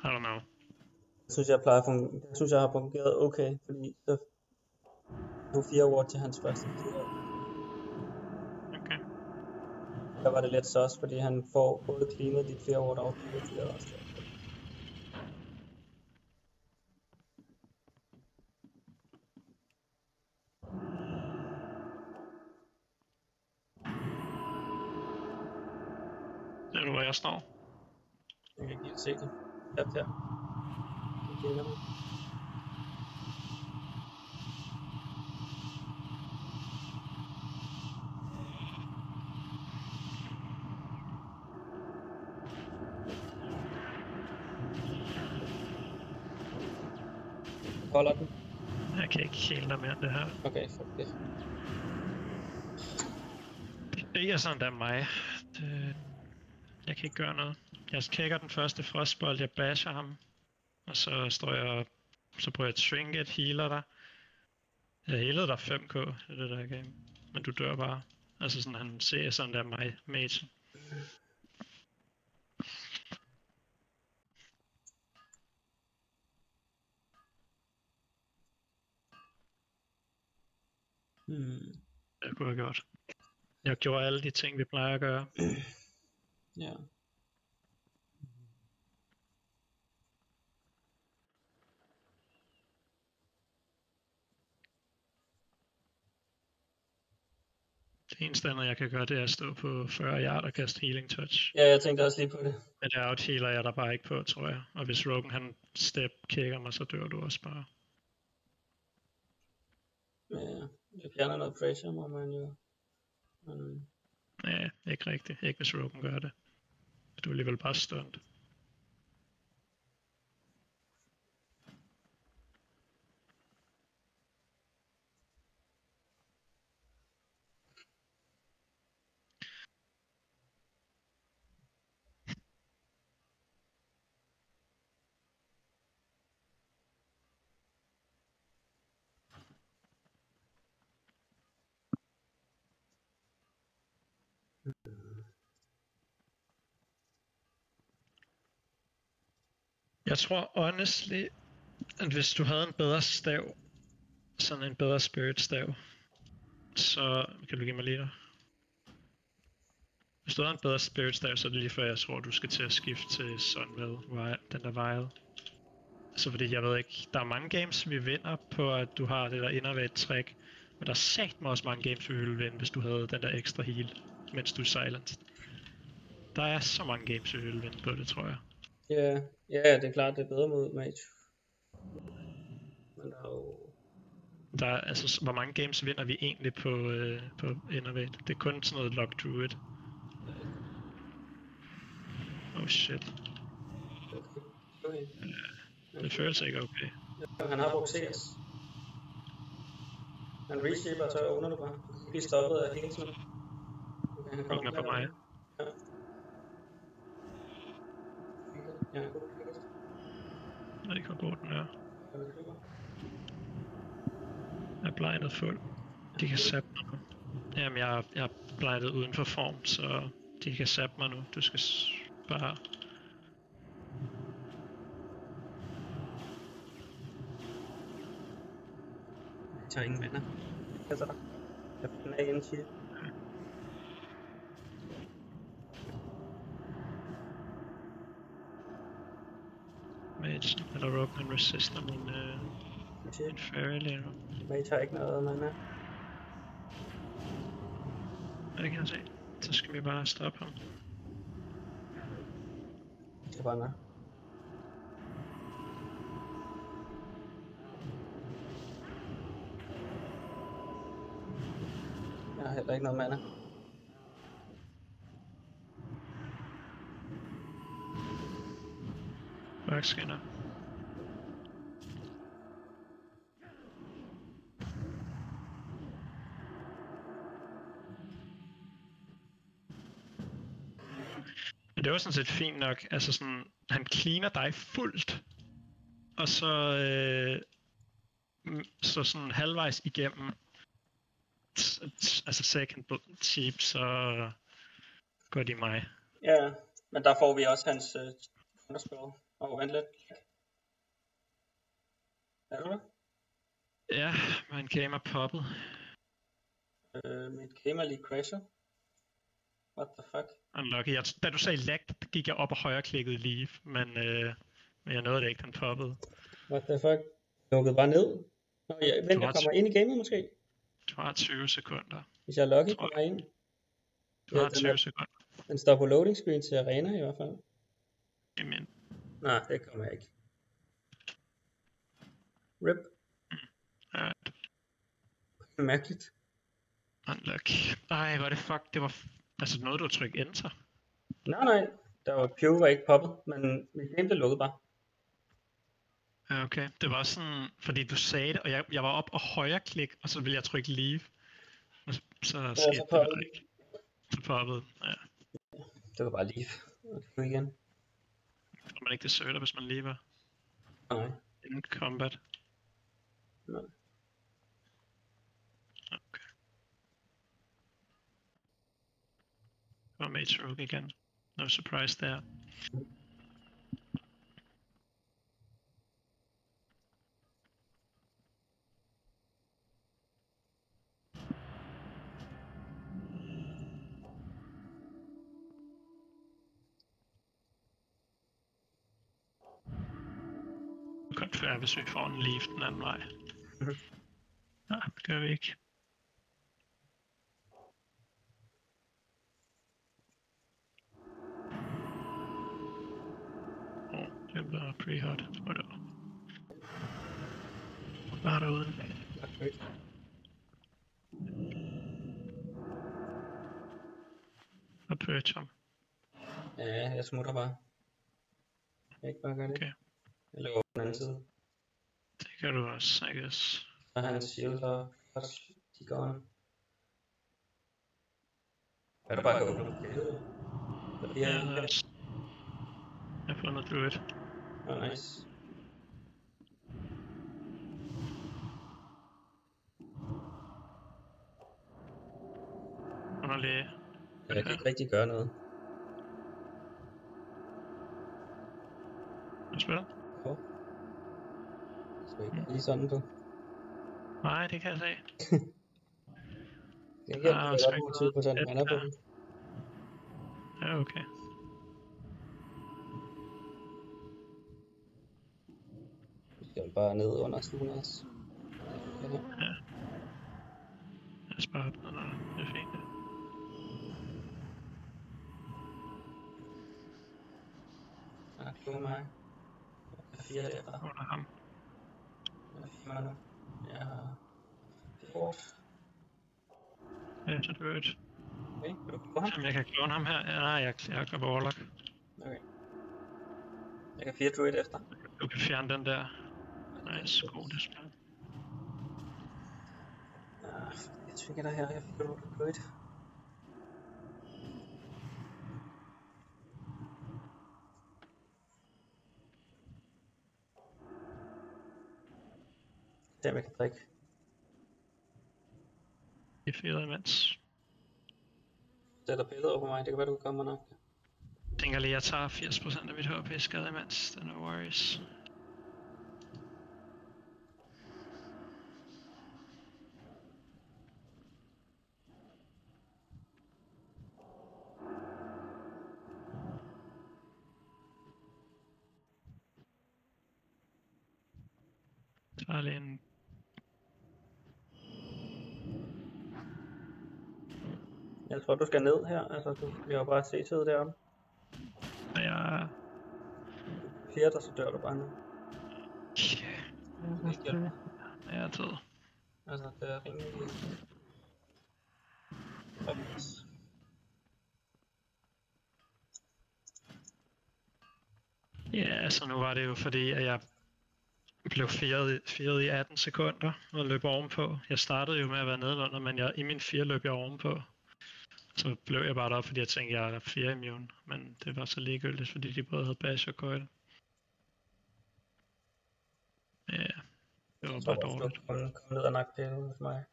I don't know. Jeg synes, jeg har fungeret okay, fordi så... Du 4 ord til hans første. Okay. Der var det lidt sås, fordi han får både cleanet dit 4 ord og det også. Ser du, hvor jeg står? Jeg kan ikke helt se det. Ja, der. Det kender mig. Holder den? Jeg kan ikke hele dig mere end det her. Okay, fuck det. Det er sådan der mig. Jeg kan ikke gøre noget. Jeg kigger den første frostbold, jeg basher ham. Og så står jeg... Så prøver jeg at trinket, healer dig. Jeg healede dig 5k, det er det der game. Men du dør bare. Altså sådan, han ser sådan der mig, mate. Det kunne jeg godt. Jeg gjorde alle de ting, vi plejer at gøre. Ja. Det eneste andet, jeg kan gøre, det er at stå på 40 yard og kaste healing touch. Ja, jeg tænkte også lige på det. Men det outhealer jeg der bare ikke på, tror jeg. Og hvis Rogan han step kigger mig, så dør du også bare. Ja, det fjerner noget pressure, må man jo. Men, Ja, ikke rigtigt. Ikke hvis Rogan gør det. Du er alligevel bare stunt. Jeg tror honestly, at hvis du havde en bedre stav, sådan en bedre spirit stav, så kan du give mig lige der. Hvis du havde en bedre spirit stav, så er det lige før jeg tror, du skal til at skifte til Sunwell, den der Vile. Så fordi jeg ved ikke, der er mange games vi vinder på at du har det der innervægt trick, men der er satme også mange games vi ville vinde, hvis du havde den der ekstra heal, mens du er silent. Der er så mange games vi ville vinde på det, tror jeg. ja, det er klart, det er bedre mod mage. Men der er jo... Der er, altså, hvor mange games vinder vi egentlig på Innervate? Det er kun sådan noget Lock Druid. Oh shit. Okay. Det føles ikke okay. Han har brugt CS. Han reshaper, og så åbner du bare. Du kan blive stoppet af hele tiden. Okay, han Rogan er på mig. Ja. Ja, god. Jeg ved ikke, hvor god den er. Jeg er blindet fuld. De kan zappe mig nu. Jamen, jeg er blindet uden for form, så de kan zappe mig nu. Du skal bare... Jeg tager ingen venner. Jeg tager. Jeg finder ikke en shit. Mage, eller Rogan resister min fairy lige nu. Mage tager ikke noget, man er. Ja, det kan jeg se. Så skal vi bare stoppe ham. Det er bare nok. Jeg har heller ikke noget mana. Mørkskinner. Men det var sådan set fint nok, altså sådan, han cleaner dig fuldt, og så, så sådan halvvejs igennem, altså second cheap, så går de mig. Ja, men der får vi også hans counterspell. Vent lidt. Er du der? Ja, min game er poppet. Mit game er lige crasher. What the fuck? Unlucky. Da du sagde lag, gik jeg op og højreklikkede leave, men jeg nåede det ikke, den poppede. What the fuck? Lukkede bare ned. Nå, vent, jeg kommer ind i gamet måske. Du har 20 sekunder. Hvis jeg er lucky, kommer jeg ind. Du har 20 sekunder. Den står på loading screen til arena i hvert fald. Jamen. Nej, det kommer jeg ikke. RIP. Alright. Mærkeligt. Unlucky. Ej, hvor er det fuck, det var altså noget du har trykket enter. Nej, der var Pew var ikke poppet, men mit game blev lukket bare. Ja, okay. Det var sådan, fordi du sagde det, og jeg var op og højreklik, og så ville jeg trykke leave. Og så skete det ikke. Så poppede, ja. Det var bare leave. Og det igen. Får man ikke deserter, hvis man leaver? Nej. Inden combat? Nej. Okay. Og Mage Rogue igen. No surprise there. Godt før, hvis vi får en leaf den anden vej. Nej, det gør vi ikke. Det bliver pre-hot. Bare derude. purge ham. Ja, jeg smutter bare. Jeg ikke bare gøre det. Okay. Jeg løber på den anden side. Det gør du også, I guess. Så har han shield og også de går on. Er du bare gå åbne på det? Ja, jeg har fundet druid. Oh, nice. Underlig. Jeg kan ikke rigtig gøre noget. Hvad spiller? Oh. Så ikke lige sådan du. Nej, det kan jeg se. Jeg kan godt bruge 20% mana på den. Ja, okay. Vi skal bare ned under Slunas. Ja. Jeg sparer op noget, det er fint. Ja, klog mig. Jeg er 4 derfra. Under ham. Jeg er 4 nu. Jeg har 4. Ja, så druid. Okay, vil du på ham? Jamen, jeg kan klone ham her. Ja, nej, jeg går på Warlock. Okay. Jeg kan 4 druid efter. Du kan fjerne den der. Nice, god display. Jeg trigger dig her, jeg fik druid. Se om jeg kan drikke. I 4 imens. Sætter billeder på mig, det kan være du kan komme nok. Jeg tænker lige, jeg tager 80% af mit HP skade imens. Det er no worries. Jeg tager lige en... Jeg tror du skal ned her, altså vi har bare CT'et deroppe. Jeg... 4, der så dør du bare nu. Yeah. Jeg er død. Altså det er rimelig... Ja, altså nu var det jo fordi, at jeg blev firet i 18 sekunder og løb ovenpå. Jeg startede jo med at være nedenunder, men i min 4 løb jeg ovenpå. Så blev jeg bare deroppe, fordi jeg tænkte, at jeg er 4 immune. Men det var så ligegyldigt, fordi de både havde bash og coil. Ja, det var bare dårligt. Kom ned og nakke det hos mig.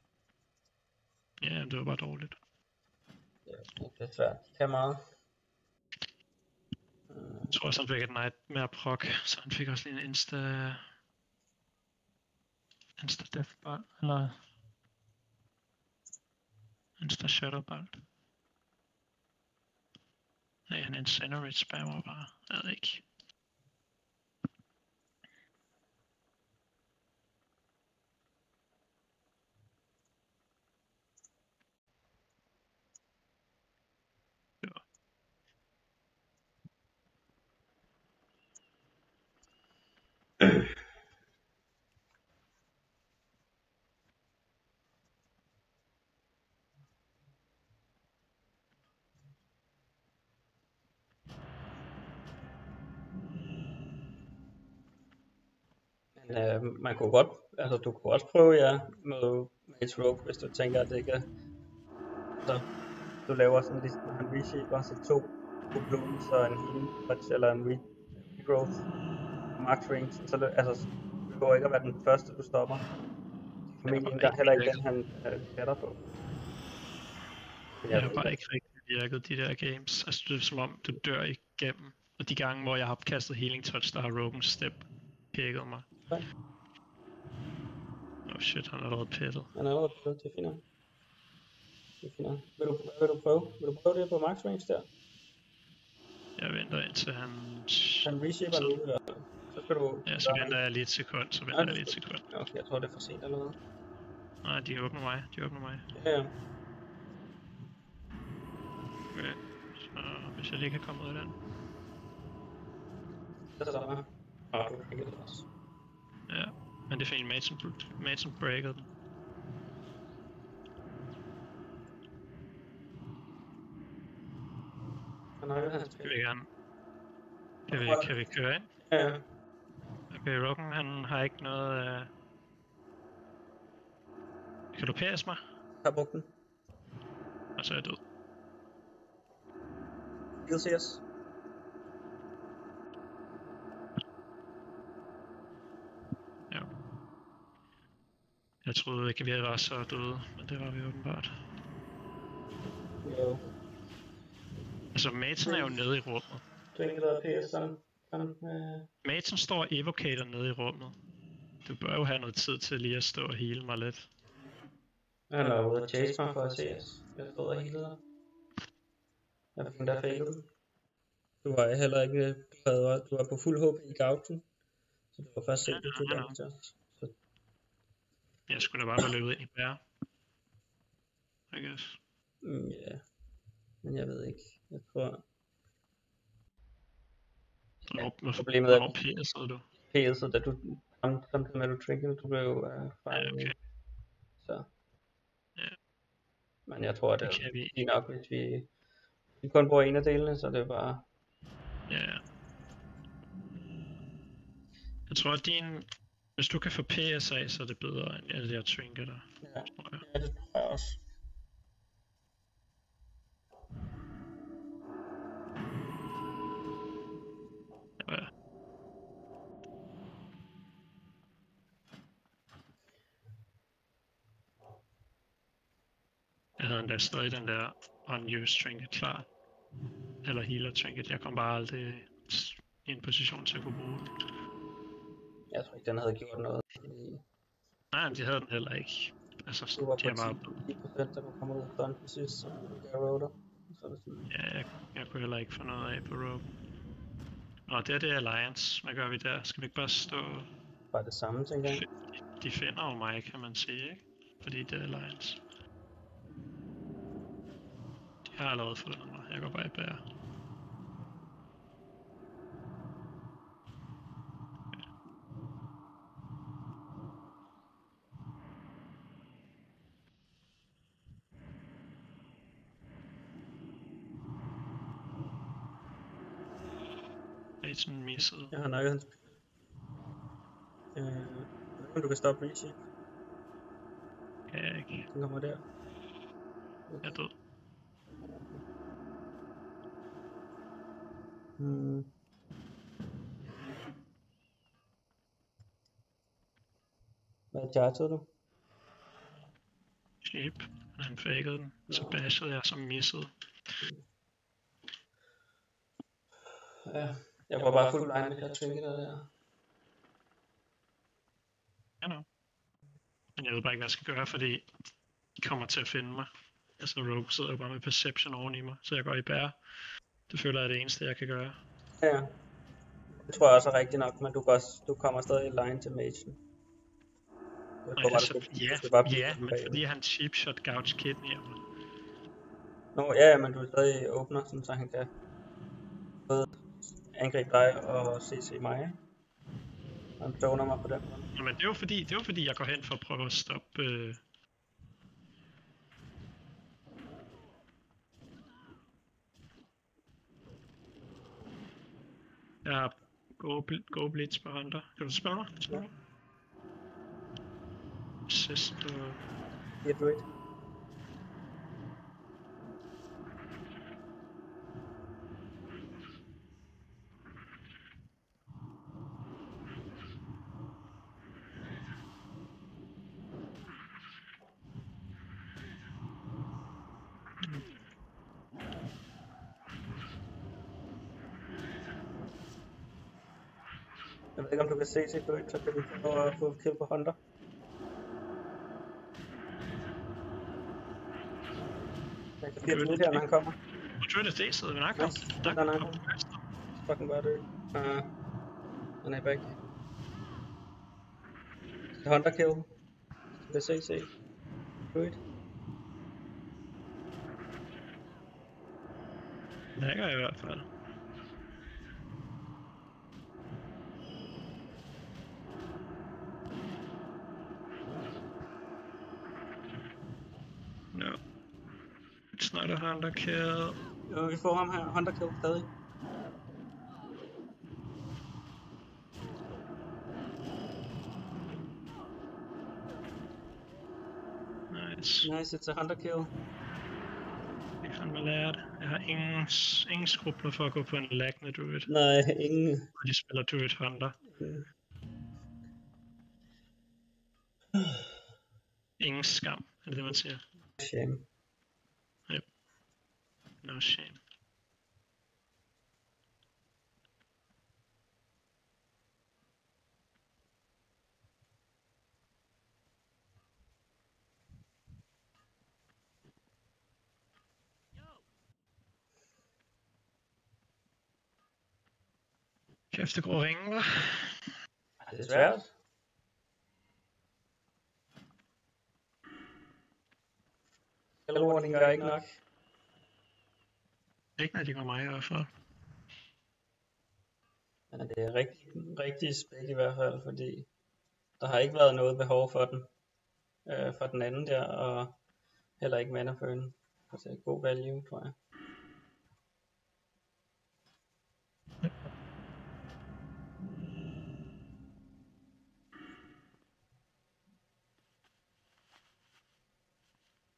Ja, det var bare dårligt. Ja, det er svært. De kan meget. Jeg tror også, han fik et nightmare proc, så han fik også lige en insta death bolt, eller insta shadow bolt. Nej, han incinerate spammer bare, jeg ved ikke. Man kunne godt, altså du kunne også prøve med Mage Rogue, hvis du tænker, at det ikke er, så du laver sådan ligesom en reshaper, så 2 blooms og en healing touch eller en regrowth max range, så det, altså det behøver ikke at være den første du stopper. Formentlig ikke heller ikke den han fatter på. Jeg har bare ikke rigtig virket de der games, altså det er som om du dør igennem, og de gange hvor jeg har kastet healing touch, der har Rogan Step pækket mig. Okay. Oh shit, han er allerede pittet. Han er allerede pittet, det er fint. Det er fint. Hvad vil du prøve? Vil du prøve det på max range der? Jeg venter indtil han... Han reshaper nu, så skal du... Ja, så venter jeg lige et sekund, Okay, jeg tror det er for sent allerede. Nej, de åbner mig, Ja. Okay, så hvis jeg lige kan komme ud af den. Det er så du kan det også. Ja, men det er fint, Mason breakede den. nakket hans Skal vi gerne... Prøv. Kan vi køre ind? Ja, Okay, Rogan han har ikke noget... Kan du PS mig? har brugt den. Og så er jeg død. Heal CS. Ja. Jeg troede ikke, vi var så døde, men det var vi åbenbart. Jo. Altså, Maten er jo nede i rummet. Trinket og PS sådan. Maten står og evocator nede i rummet. Du bør jo have noget tid til lige at stå og heale mig lidt. Han er ude at chase mig for at CS. Jeg stod og healede dig. Jeg fik der failede den. Du var heller ikke du var på fuld HP i Gauten. Så du var først set, du tog damage til os. Så Jeg skulle da bare være løbet ind i bære. I guess. ja. Men jeg ved ikke. Jeg tror... Problemet er, Hvornår PS'ede du? PS'et, da du samtidig med, at du trinkede, du blev jo fejlet. Okay. Så. Ja. Men jeg tror, at Det det kan vi. er nok, hvis vi kun bruger en af delene, så det er bare... Ja. Jeg tror, at hvis du kan få PS af, så er det bedre end alle de her trinketer. Ja, ja, det tror jeg også. Ja. Jeg havde endda stadig den der unused trinket klar. Eller healer trinket. Jeg kom bare aldrig i en position til at kunne bruge den. Jeg tror ikke, den havde gjort noget. Nej, men de havde den heller ikke. Altså, Du var de har bare... på 10%, da du kom ud af stunden sidst, så du gav roader. Så er det sådan. Ja, jeg kunne heller ikke få noget af på Rogue. Nå, det er Alliance. Hvad gør vi der? Skal vi ikke bare stå... Bare det samme, tænker jeg. De finder jo mig, kan man sige, ikke? Fordi det er Alliance. De har allerede fundet mig. Jeg går bare i bære. Maten missede. Jeg har nakket hans... du kan stoppe reaching. Kan jeg ikke. Den kommer der. Jeg er død. Hvad chargede du? Sheep. Han fakede den. Så bashede jeg som missede. Ja, jeg var bare fuld line med det her trinket der. Ja, no. Men jeg ved bare ikke, hvad jeg skal gøre, fordi de kommer til at finde mig. Altså Rogue sidder jo bare med perception oven i mig, så jeg går i bære. Det føler jeg er det eneste, jeg kan gøre. Ja. Det tror jeg også er rigtigt nok, men du kommer stadig i line til magen. Men fordi han cheap shot gouge kidney af mig. Nå, ja, men du er stadig åbner, sådan, så han kan både angribe dig og CC mig, ikke? Han stoner mig på den måde. Jamen det er jo fordi jeg går hen for at prøve at stoppe... Jeg har go blitz på Hunter. Kan du spørge mig? Ja. Assist og... Get ready. Jeg ved ikke, om du kan se sit bøg, så kan du prøve at få kill på Hunter. Jeg kan fire til her, når han kommer. Du er det det, sidder vi nok om. Nej. Fucking bare dø. Han er back. Hunter kill. Det er CC. Do it. Det gør jeg i hvert fald. No. It's not a Hunter kill. Jo, vi får ham her. Hunterkill stadig. Nice. Nice, it's a hunterkill. Jeg kan fandme lære det. Jeg har ingen skrubler for at gå på en laggende druid, Nej, ingen. når de spiller druid hunter. Ingen skam, er det det man siger? Shame. Yep. No shame. Kæft, det går ringe, hva'? Det er svært. Spilwarning gør ikke nok. Ikke når de går mig i hvert fald. Men det er rigtig spæk i hvert fald, fordi der har ikke været noget behov for den. For den anden der, og heller ikke mana burn. Så det er god value, tror jeg.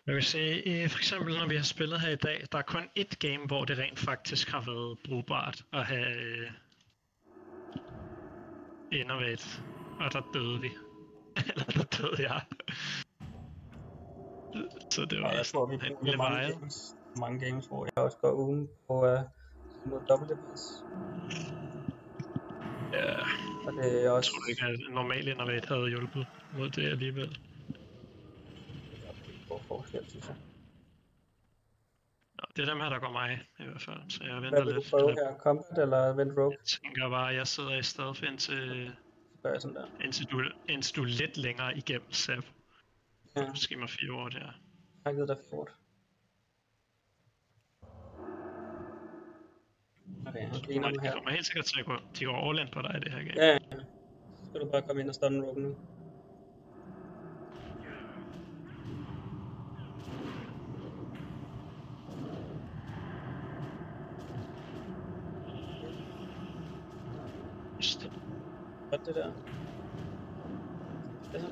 Jeg vil sige, for eksempel når vi har spillet her i dag, der er kun ét game, hvor det rent faktisk har været brugbart at have Innovate, og der døde vi. Eller der døde jeg. Så det var Og jeg tror, vi en bruger lille veje. mange games, hvor jeg også går ugen på mod dobbelt-DPS. Ja, Og det er også... jeg tror ikke, at en normal Innovate havde hjulpet mod det alligevel. God forskel, synes jeg. Nå, det er dem her, der går mig i hvert fald, så jeg venter Hvad vil du lidt. prøve her? Combat eller vent rogue? Jeg tænker bare, at jeg sidder i stealth indtil Så gør jeg sådan der. indtil du er lidt længere igennem Zap. Ja, Måske mig 4 år der. jeg har givet dig fort. Okay, han cleaner mig De her. kommer helt sikkert til at gå. De går all in på dig i det her game. Ja, så skal du bare komme ind og stun rogue nu. Just det. Godt det der. Det her.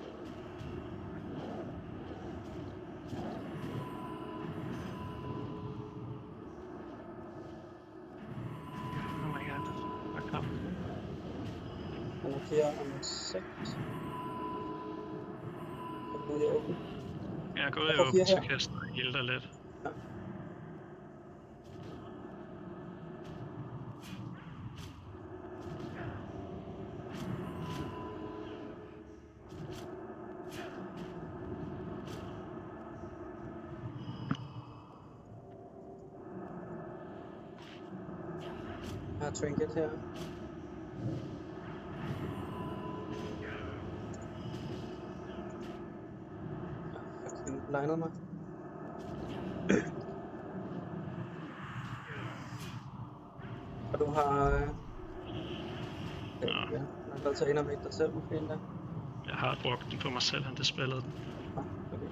Oh my god. Fuck up. Han markerer om 6. Og ud i åben. Jeg er gået i Jeg får åben, fire så her. kan jeg stadig hilde dig lidt. Ja. Jeg har trinket her. Han blindede mig. Og du har... ja, han har været til at innovate dig selv måske endda. Jeg har brugt den på mig selv, han det spillede den. Okay.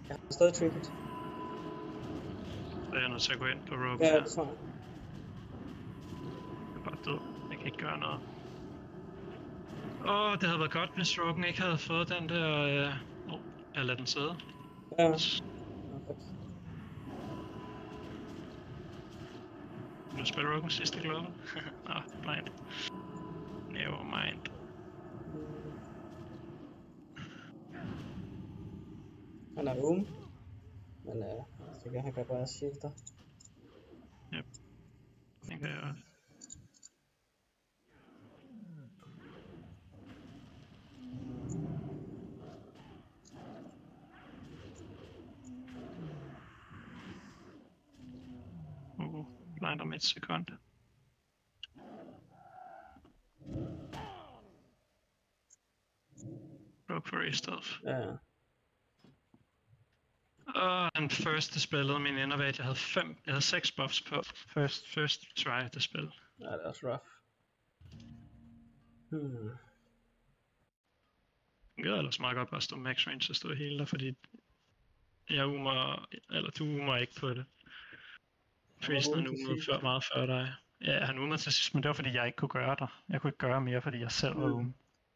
Jeg har stadig trinket. Så jeg er nødt til at gå ind på Rogue Ja, her. det tror jeg. Jeg er bare død. Jeg kan ikke gøre noget. Det havde været godt, hvis Rogue ikke havde fået den der... jeg lader den sidde. Ja. Perfekt. Vil du spille Rogue sidste globe? Blind. Never mind. Han er room. Men så kan han kan bare shifter. Yep. Det gør jeg også. Blind om 1 sekund. Rogue for stealth. Ja. Den første spillede min Innovate. Jeg havde 6 buffs på first try det spil. Ja, det er også rough. Det gør ellers meget godt bare at stå max range og stå hele der, fordi Jeg umer, eller du umer ikke på det. Prisen umet er til umet sidst. før, meget før dig. Ja, han umede til sidst, men det var fordi jeg ikke kunne gøre det. Jeg kunne ikke gøre mere, fordi jeg selv var ume.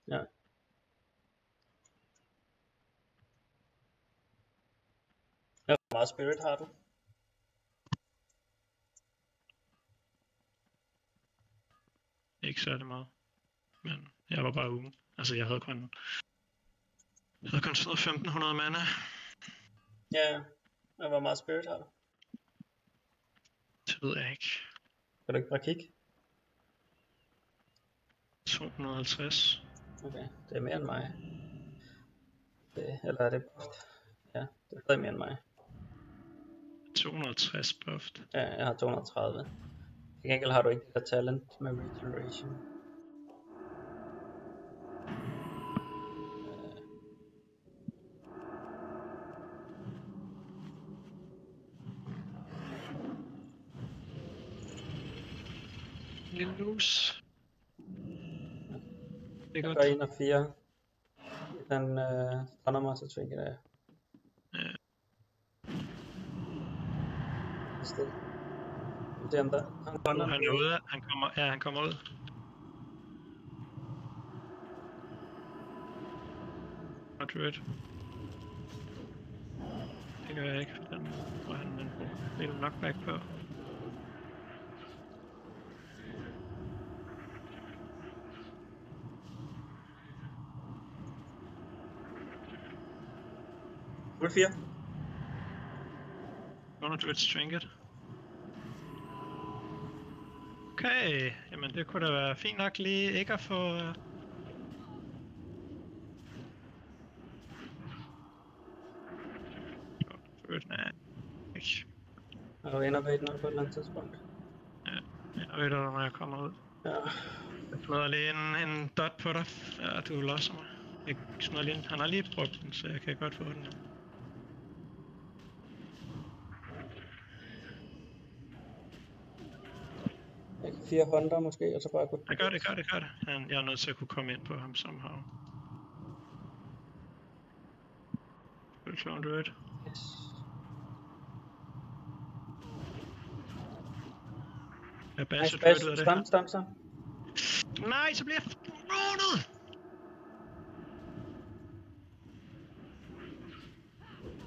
Ja. Hvor meget spirit har du? Ikke særlig meget. Men jeg var bare ume. Altså jeg havde kun sådan noget 1500 mana. Ja. Og hvor meget spirit har du? Det ved jeg ikke. Kan du ikke bare kigge? 250. Okay, det er mere end mig. Eller er det buffed? Ja, det er stadig mere end mig. 260 buffed. Ja, jeg har 230. Til gengæld har du ikke det der talent med regeneration. Lille lus. Det er Jeg godt. gør 1 og 4. Den strander mig, så tvinker jeg. Ja. Stille. Det er om der. Han kommer Han er ude. Han kommer ud. Og Druid. Det gør jeg ikke, for den var han en del knockback på. Fuld 4. Under Druid's Trinket. Okay, jamen det kunne da være fint nok lige ikke at få... Druid, nej. Ikke. Er du inde og vælge noget på et eller andet tidspunkt? Jeg ved da, når jeg kommer ud. Ja. Jeg smider lige en dot på dig. Ja, du losser mig. Jeg smider lige han har lige brugt den, så jeg kan godt få den nu. Jeg kan 4 hunter måske, og så bare gå. Jeg gør det. Jeg er nødt til at kunne komme ind på ham somehow. Full clone Druid. Yes. Jeg Nej, basher Druid ud af det her. stop. Nej, så bliver jeg runet!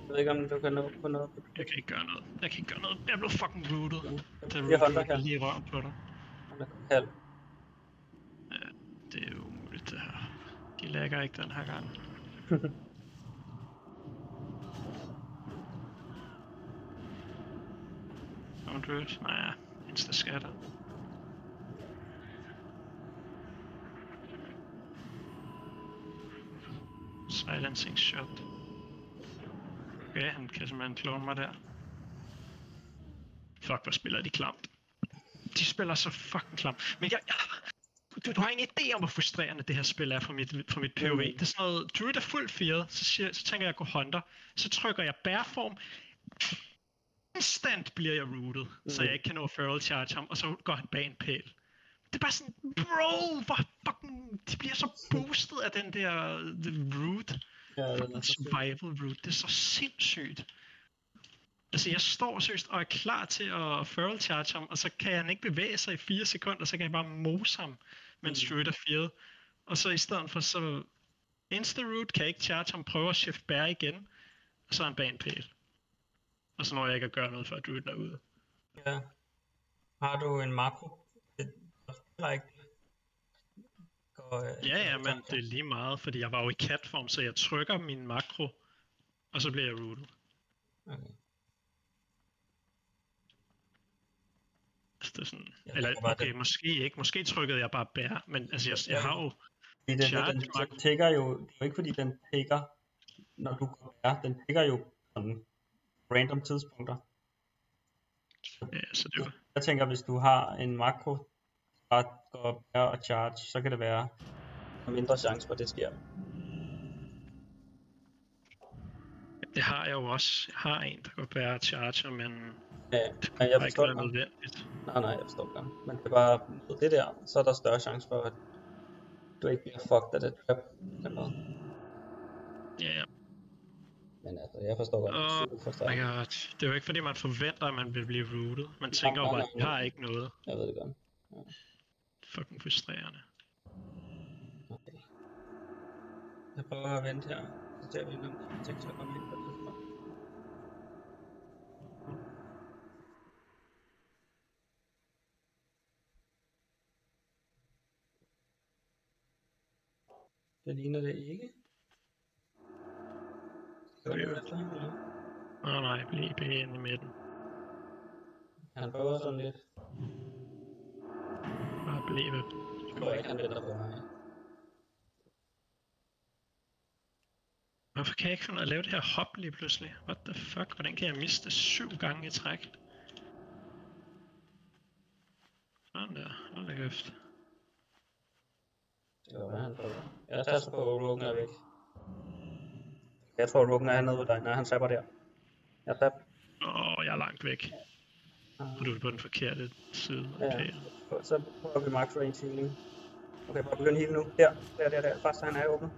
Jeg ved ikke om du kan nå på noget. Jeg kan ikke gøre noget. Jeg blev fucking rooted. Det er Jeg holder rooted her. lige i røven på dig. Han er halv. Ja, det er umuligt det her. De lægger ikke den her gang. Don't do it. Nej, insta-skatter. Silencing shot. Okay, han kan simpelthen klone mig der. Fuck, hvor spiller de klamt. De spiller så fucking klamt. Men du har ingen idé om, hvor frustrerende det her spil er for mit POV. Det er sådan noget, Druid er fuldt firet, så tænker jeg at gå hunter. Så trykker jeg bærform. Instant bliver jeg rooted, så jeg ikke kan nå feral charge ham, og så går han bag en pæl. Det er bare sådan, bro, hvor fucking, de bliver så boostet af den der root. Ja, Fucking survival root, det er så sindssygt. Altså jeg står seriøst og er klar til at feral charge ham, og så kan han ikke bevæge sig i 4 sekunder, så kan jeg bare mose ham, mens Druid er firet. Og så i stedet for så insta-root kan jeg ikke charge ham, prøver at shift bear igen, og så er han bag en pæl. Og så når jeg ikke at gøre noget, før Druid er ude. Ja. Har du en makro? Det er ikke. Ja, men det er lige meget, fordi jeg var jo i catform, så jeg trykker min makro, og så bliver jeg rooted. Okay. Altså, det er sådan, Ja, eller det var okay, det. måske ikke, måske trykkede jeg bare bear, men altså jeg har jo Den tækker jo, det er jo ikke fordi den tækker, når du går der, den tækker jo sådan random tidspunkter. ja, så det var, Jeg tænker, hvis du har en makro, der går bear og charge, så kan det være mindre chance for, at det sker. det har jeg jo også. Jeg har en, der går bear og charger, men Ja, det men jeg har ikke forstår været det. nødvendigt. Nej, jeg forstår det. Men det er bare med det der, så er der større chance for, at du ikke bliver fucked af det trap. Ja, Men altså, jeg forstår godt, Oh det er my frustrerende. god. Det er jo ikke fordi man forventer, at man vil blive rooted. Man tænker jo nej, bare, at de har ikke noget. Jeg ved det godt. Fucking frustrerende. Okay. Jeg prøver at vente her. Så ser vi, om de har tænkt sig at komme ind på det tidspunkt. Det ligner det ikke. Skal vi efter ham, eller? Nej, bliv inde i midten. Han prøver sådan lidt. Bare bliv ved. Jeg tror ikke, han venter på mig. Hvorfor kan jeg ikke finde ud af at lave det her hop lige pludselig? What the fuck? Hvordan kan jeg miste 7 gange i træk? Sådan der. Hold da kæft. Det kan være, han prøver. Jeg tager på, at Rogan er væk. Jeg tror, Rogan er hernede ved dig. Nej, han sapper der. Jeg tapper. Jeg er langt væk. Og du er på den forkerte side. Okay. Ja, så prøver vi max range healing. Okay, prøv at begynde heal nu. Der. Først han er åbnet.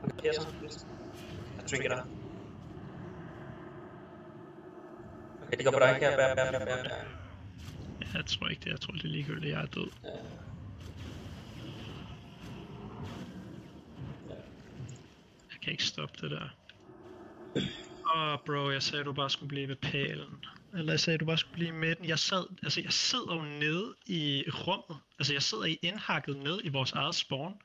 Okay, her så. Jeg trinker dig. Okay, det går på dig. Bær. Jeg tror ikke det. Jeg tror det er ligegyldigt. Jeg er død. Ja. Jeg kan ikke stoppe det der. Bro, jeg sagde du bare skulle blive ved pælen. Eller jeg sagde du bare skulle blive med den. Jeg sidder jo nede i rummet. Altså jeg sidder i indhakket ned i vores eget spawn.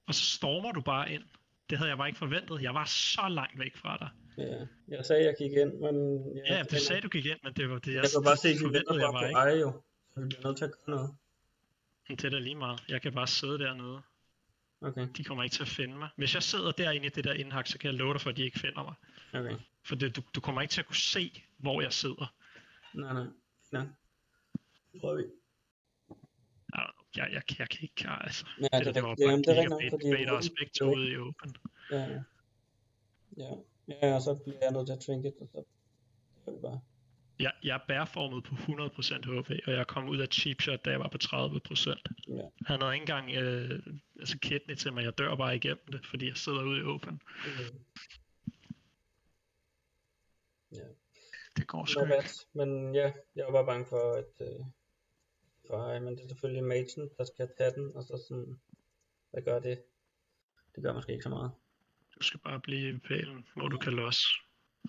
Og så stormer du bare ind. Det havde jeg bare ikke forventet. Jeg var så langt væk fra dig. Ja, jeg sagde jeg gik ind, men... Ja, du sagde du gik ind, men det var det jeg kunne bare se, at de venter jeg på dig jo. Så vi bliver nødt til at gøre noget. Det er da lige meget. Jeg kan bare sidde dernede. Okay. De kommer ikke til at finde mig. Hvis jeg sidder derinde i det der indhak, så kan jeg love dig for, at de ikke finder mig. Okay. For du kommer ikke til at kunne se, hvor jeg sidder. Nej. Det prøver vi. Jeg kan ikke, altså. Ja, det var det er bare rigtigt, fordi... beder os begge to ude i open. Ja, og så bliver jeg nødt til at trinket, og så gør vi bare. Jeg er bærformet på 100% HP, og jeg kom ud af cheap shot, da jeg var på 30%. Ja. Han havde ikke engang kidney til mig, jeg dør bare igennem det, fordi jeg sidder ude i open. Ja. Det går sgu ikke. Men ja, jeg var bare bange for, at... men det er selvfølgelig magen, der skal tage den, og så sådan... Hvad gør det? Det gør måske ikke så meget. Du skal bare blive i pælen, hvor du kan losse,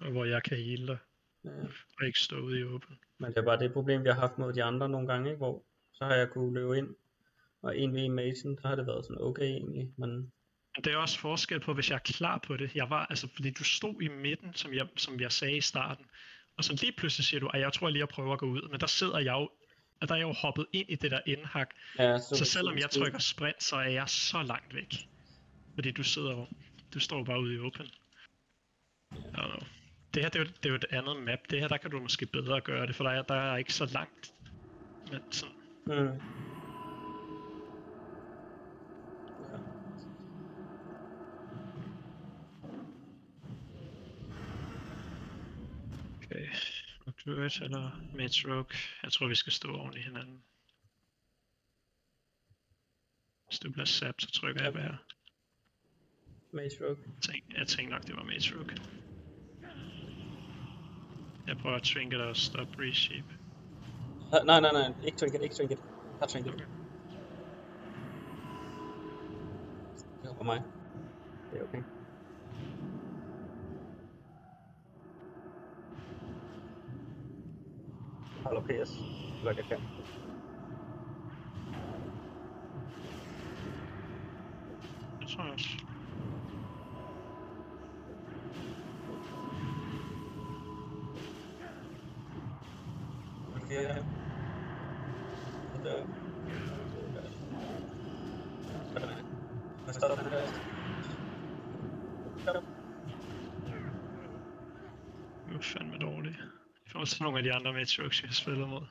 og hvor jeg kan heale dig. Ja. Og ikke stå ude i åben. Men det er bare det problem, vi har haft mod de andre nogle gange, ikke? Hvor så har jeg kunne løbe ind, og en ved i magen, så har det været sådan okay egentlig, men... Det er også forskel på, hvis jeg er klar på det. Jeg var, altså, fordi du stod i midten, som jeg sagde i starten, og så lige pludselig siger du, at jeg tror lige at prøve at gå ud, men der sidder jeg jo, og der er jeg jo hoppet ind i det der indhak, ja, så selvom jeg trykker sprint, så er jeg så langt væk. Fordi du står bare ude i open. Det her, det er jo et andet map. Det her, der kan du måske bedre gøre det, for der er ikke så langt. Men sådan. Okay. Druid eller Mage Rogue. Jeg tror, vi skal stå oven i hinanden. Hvis du bliver sap, så trykker jeg bare. Mage Rogue. Jeg tænkte nok, det var Mage Rogue. Jeg prøver at trinket og stoppe reshape. Nej. Ikke trinket. Har trinket. Okay. Det er på mig. Det er okay. Hallo PS. Hvad jeg kan. Det tror jeg også. Ja. Hvad står der for det? Det var fandme dårligt. I forhold til nogle af de andre Matrix, jeg har spillet mod.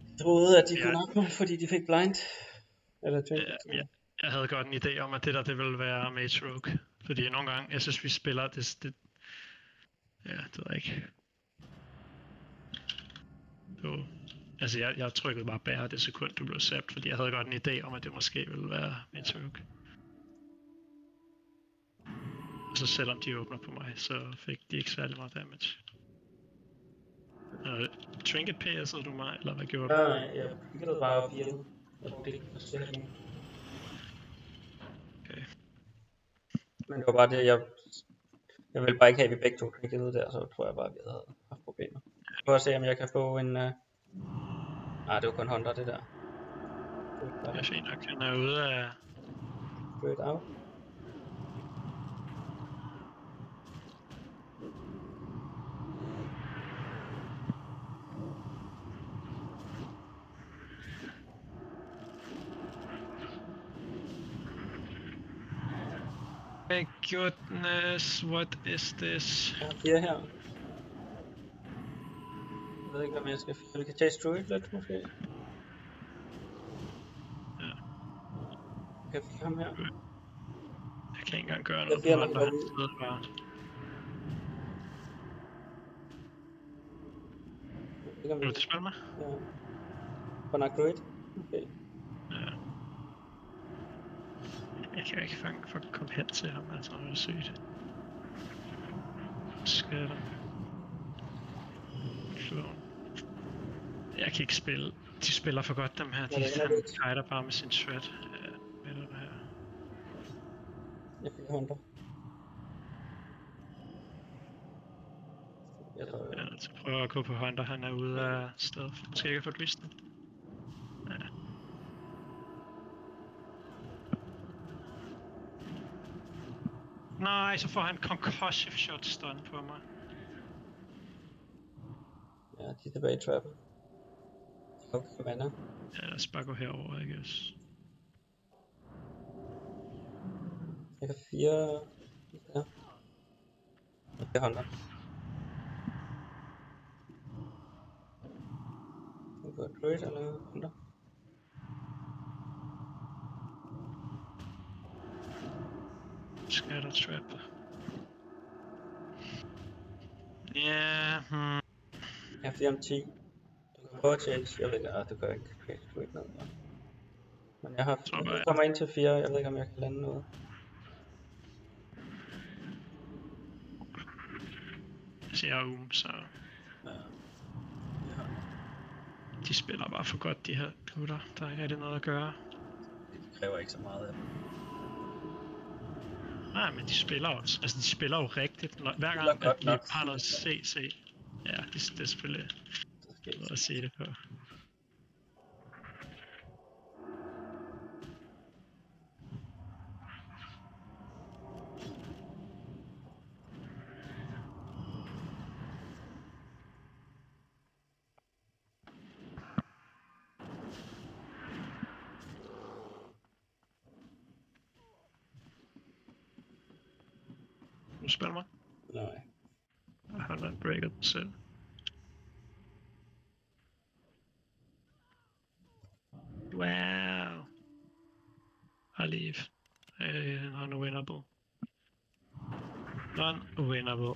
Jeg troede, at de kunne nakke mig, fordi de fik blind. Eller jeg havde godt en idé om, at det der, det ville være Mage Rogue. Fordi nogle gange, jeg synes, vi spiller det ja, det ved jeg ikke. Altså, jeg trykkede bare bære det sekund, du blev sabt, fordi jeg havde godt en idé om, at det måske ville være Mage Rogue. Altså selvom de åbner på mig, så fik de ikke særlig meget damage. Trinket PS'ede du mig, eller hvad gjorde du? Ja, jeg kiggede bare op heal. Jeg brugte ikke på stærken. Okay. Men det var bare det, jeg ville bare ikke have, at vi begge to trinkede der, så tror jeg bare, at vi havde haft problemer. Prøv at se, om jeg kan få en... Nej, det var kun Hunter, det der. Det er fint nok, han er ude af... Straight out. My goodness, what is this? Jeg har 4 her. Jeg ved ikke, om jeg skal... Vi kan tage Druid lidt, måske. Ja. Jeg kan få ham her. Jeg kan ikke engang gøre Jeg noget bliver på nok andre, bare han lige- sidder bare. Jeg ved ikke, om vi Vil du kan... spille mig? Ja. For nok Druid. Okay. Ja. Jeg kan jo ikke fange for at komme hen til ham, altså det er sygt. Skatter. Clone. Jeg kan ikke spille. De spiller for godt dem her. De Ja, det er lidt. fighter bare med sin shred. Med det her. Jeg fik Hunter. Jeg tror, Jeg er nødt til at prøve at gå på Hunter. Han er ude af stedet. Skal jeg ikke få vist den? Ja. Nej, så får han concussive shot stun på mig. ja, de er tilbage i trappen. Okay, mana. Ja, lad os bare gå herover, I guess. Jeg kan 4... Ja. Jeg kan Hunter. Jeg går Druid eller Hunter. Scatter trap. Ja, Jeg har 4 om 10. Du kan prøve at chase. Jeg ved ikke, du kan ikke chase Druid ned. Ja. Men jeg har... Tror bare, Jeg kommer ind til 4. Jeg ved ikke, om jeg kan lande noget. Altså jeg er så Ja. de spiller bare for godt, de her gutter. Der er ikke rigtig noget at gøre. Det kræver ikke så meget af dem. Nej, men de spiller også. Altså de spiller jo rigtigt. Hver spiller gang, godt at vi nok. har noget CC. Ja, det er selvfølgelig noget at sige det på. Du spiller mig? Nej. Jeg har da breaket den selv. Wow. I leave. Unwinnable. Unwinnable.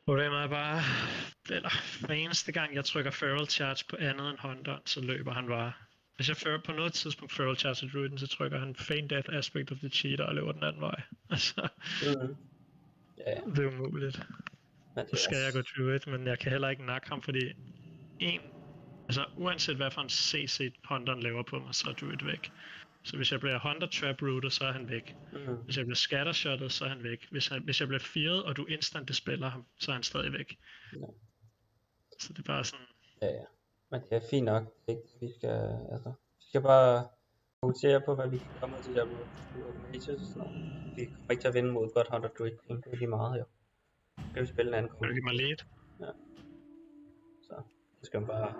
Problemet er bare, eller hver eneste gang jeg trykker Feral Charge på andet end Hunter, så løber han bare. Hvis jeg på noget tidspunkt Feral Charge til Druiden, så trykker han Feign Death Aspect of the Cheater og løber den anden vej. Altså, Ja, det er umuligt. men Så skal jeg gå Druid, men jeg kan heller ikke nakke ham, fordi altså uanset hvad for en CC Hunteren laver på mig, så er Druid væk. Så hvis jeg bliver Hunter Trap Router, så er han væk. Hvis jeg bliver Scattershottet, så er han væk. Hvis jeg bliver feared, og du instant dispiller ham, så er han stadig væk. Ja. Så det er bare sådan, Ja. Men det er fint nok. Ikke? Vi skal bare fokusere på, hvad vi kan komme ud til der mages og sådan noget. Vi kommer ikke til at vinde mod godt Hunter Druid Team. Det er lige meget jo. Skal vi spille en anden vil du give mig lead? Så det skal man bare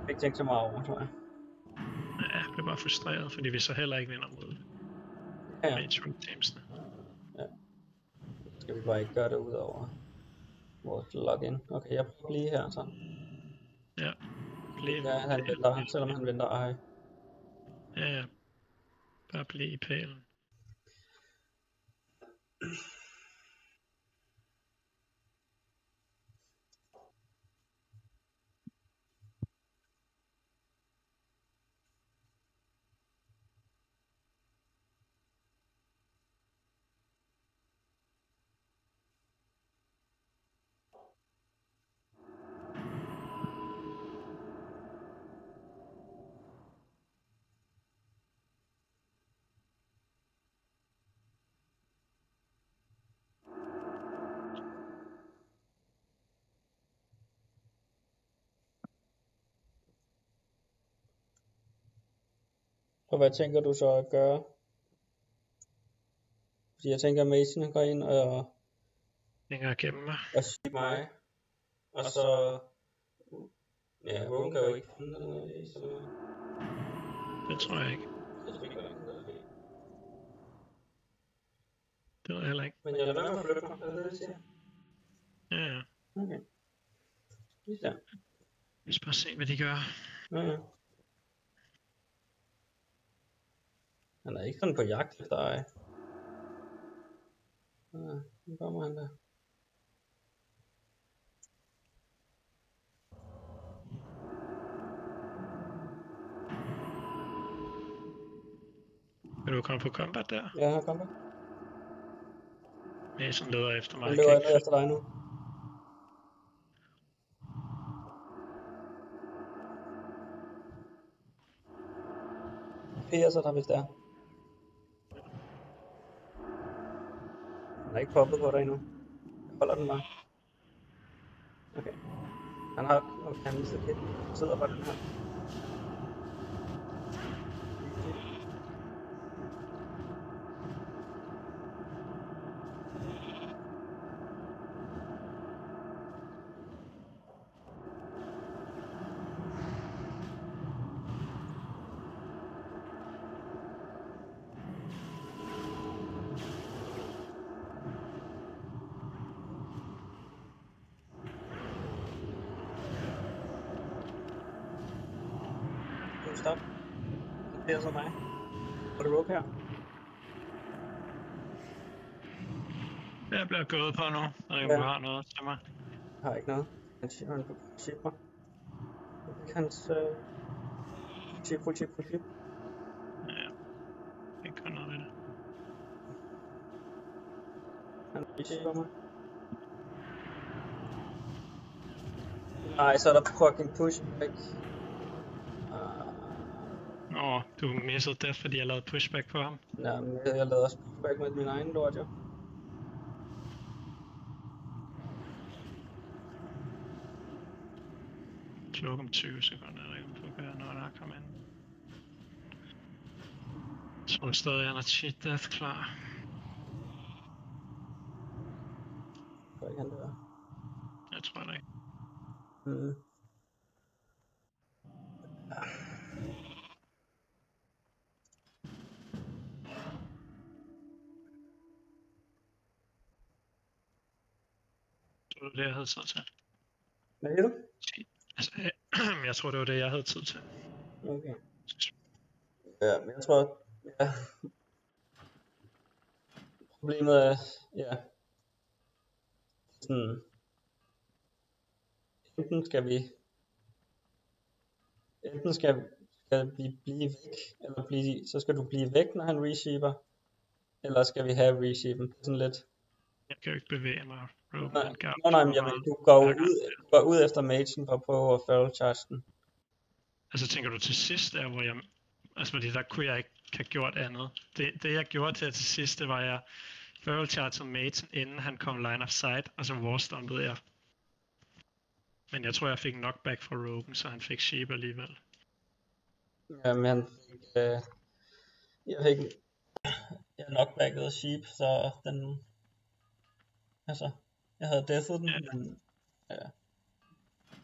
ikke tænke så meget over, tror jeg. Ja, jeg bliver bare frustreret, fordi vi så heller ikke vinder mod Ja. mainstream teamsene. Skal vi bare ikke gøre det ud over vores login. Okay, jeg prøver lige her så. Ja, lead. Ja, han venter, selvom han venter ej. Ja. Bare blive i pælen. Og hvad tænker du så at gøre? Fordi jeg tænker, at Mason går ind og Længere gennem mig. sige mig. Og så... Ja, Rogue kan jo ikke finde noget, så... Det tror jeg ikke. Jeg tror ikke, der er noget. Det ved jeg heller ikke. Men jeg lader være med at flytte mig, er det det, du siger? Ja. Okay. Lige der. Vi skal bare se, hvad de gør. Ja. Han er ikke sådan på jagt efter dig. Ja, nu kommer han der. Vil du komme på combat der? Ja, her kommer. Mason leder efter mig. Han Jeg løber kan ned efter dig nu. Per, så der hvis der. Han er ikke poppet på dig endnu. Jeg holder den bare. Okay. Han har... Okay, han sidder på den her. Stop. Det er så mig. Får du rope her? Jeg bliver gået på nu, og jeg Ja. har noget til mig. Jeg har ikke noget. Han siger, han chipper. Hans chip. Ja, jeg kan noget ved det. Han chipper mig. Nej, så er der fucking pushback. Nå, du missede det, fordi jeg lavede pushback på ham. Ja, men jeg lavede også pushback med min egen lort, jo. Klok om 20 sekunder, jeg ved ikke, om du kan gøre noget, der kommer ind. Jeg tror stadig, han er cheat death klar. Så ikke han dør. Jeg tror det ikke. Mm. Det var det, jeg havde tid til. Hvad er du? Altså, jeg tror, det var det, jeg havde tid til. Okay. Ja, men jeg tror, ja. Problemet er, ja. Sådan. Enten skal vi blive væk, eller så skal du blive væk, når han reshipper, eller skal vi have reshippen? Sådan lidt. Jeg kan jo ikke bevæge mig. Nej, men du går ud efter magen for at prøve at feral charge den. Altså tænker du til sidst der, hvor jeg... Altså fordi der kunne jeg ikke have gjort andet. Det jeg gjorde til sidst, det var jeg feral chargede magen, inden han kom line of sight, og så warstumpede jeg. Men jeg tror, jeg fik knockback fra Rogan, så han fik sheep alligevel. Ja, men han fik... jeg knockbackede sheep, så den... Altså, jeg havde deathet den, men... Ja.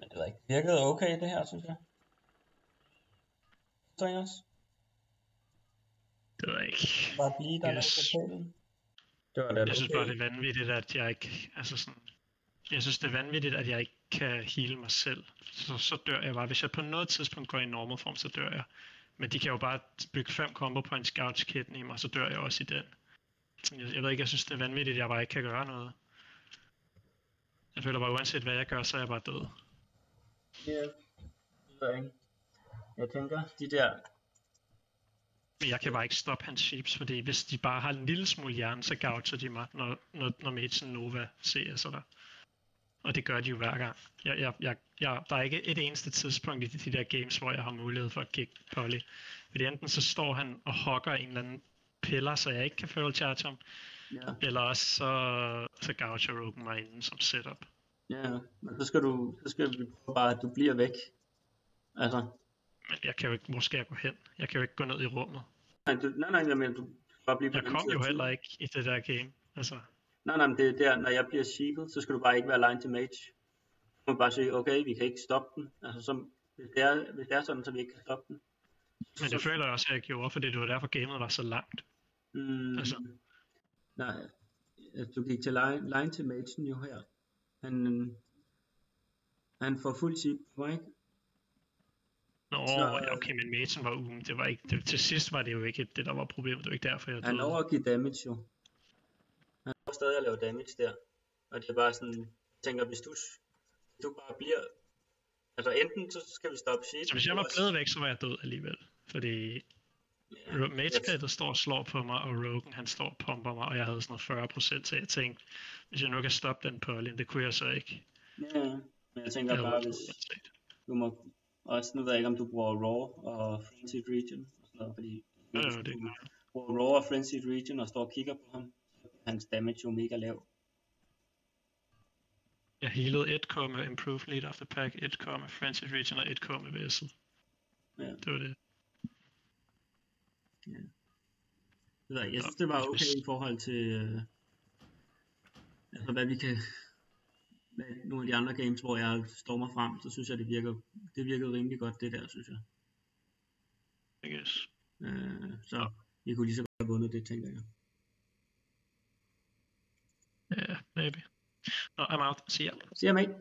Men det ikke virkede okay, det her, synes jeg. Så også. Det var ikke... Bare blive der på pælen. Det var det, jeg synes bare, det er vanvittigt, at jeg ikke... Altså sådan... Jeg synes, det er vanvittigt, at jeg ikke kan heale mig selv. Så dør jeg bare. Hvis jeg på noget tidspunkt går i normal form, så dør jeg. Men de kan jo bare bygge 5 combo på en Scout's Kidney, og så dør jeg også i den. Så jeg ved ikke, jeg synes det er vanvittigt, at jeg bare ikke kan gøre noget. Jeg føler bare, uanset hvad jeg gør, så er jeg bare død. Ja, det ved jeg ikke. Jeg tænker, de der... Men jeg kan bare ikke stoppe hans sheeps, fordi hvis de bare har en lille smule hjerne, så goucher de mig, når Magen Nova CS der. Og det gør de jo hver gang. Der er ikke et eneste tidspunkt i de der games, hvor jeg har mulighed for at kigge Polly. Fordi enten så står han og hugger en eller anden piller, så jeg ikke kan følge charge ham. Ja. Eller også så goucher Rogan mig inden som setup. Ja, men så skal vi prøve bare, at du bliver væk. Altså. Men jeg kan jo ikke, hvor skal jeg gå hen? Jeg kan jo ikke gå ned i rummet. Nej, jeg mener, du skal bare blive på Jeg den kom side jo af heller tiden. ikke i det der game. Altså, Nej, men det er der, når jeg bliver sheepet, så skal du bare ikke være line til mage. Du må bare sige, okay, vi kan ikke stoppe den. Altså, hvis det er sådan, så vi ikke kan stoppe den. men det føler jeg også, at jeg gjorde, fordi det var derfor gamet var så langt. Altså. Nej, altså, du gik til line til magen jo her. Han får fuld sheep på mig, ikke? Nå, Så, ja, okay, men Mason var det var ikke, til sidst var det jo ikke det, der var problemet, det var ikke derfor, jeg døde. Han når at give damage jo. Han når stadig at lave damage der. Og det er bare sådan, jeg tænker, hvis du bare bliver... Altså enten så skal vi stoppe sheep. Så hvis jeg var blevet væk, så var jeg død alligevel. Fordi Magepaddet står og slår på mig, og Rogan han står og pumper mig, og jeg havde sådan noget 40%, så jeg tænkte, hvis jeg nu kan stoppe den Polly, det kunne jeg så ikke. Ja, men jeg tænker bare, hvis du må... Også nu ved jeg ikke, om du bruger Raw og Frenzied Region og sådan noget, fordi det bruger Raw og Frenzied Region og står og kigger på ham, så er hans damage jo mega lav. Jeg healede 1k med Improved Lead After Pack, 1k med Frenzied Region og 1k med Vessel. Ja. Det var det. Ja. Det ved jeg synes, det var okay i forhold til altså hvad vi kan... Nogle af de andre games, hvor jeg stormer frem, så synes jeg, det virkede rimelig godt, det der, synes jeg. Yes. Så vi kunne lige så godt have vundet det, tænker jeg. Ja, maybe. No, I'm out. See ya. See ya, mate.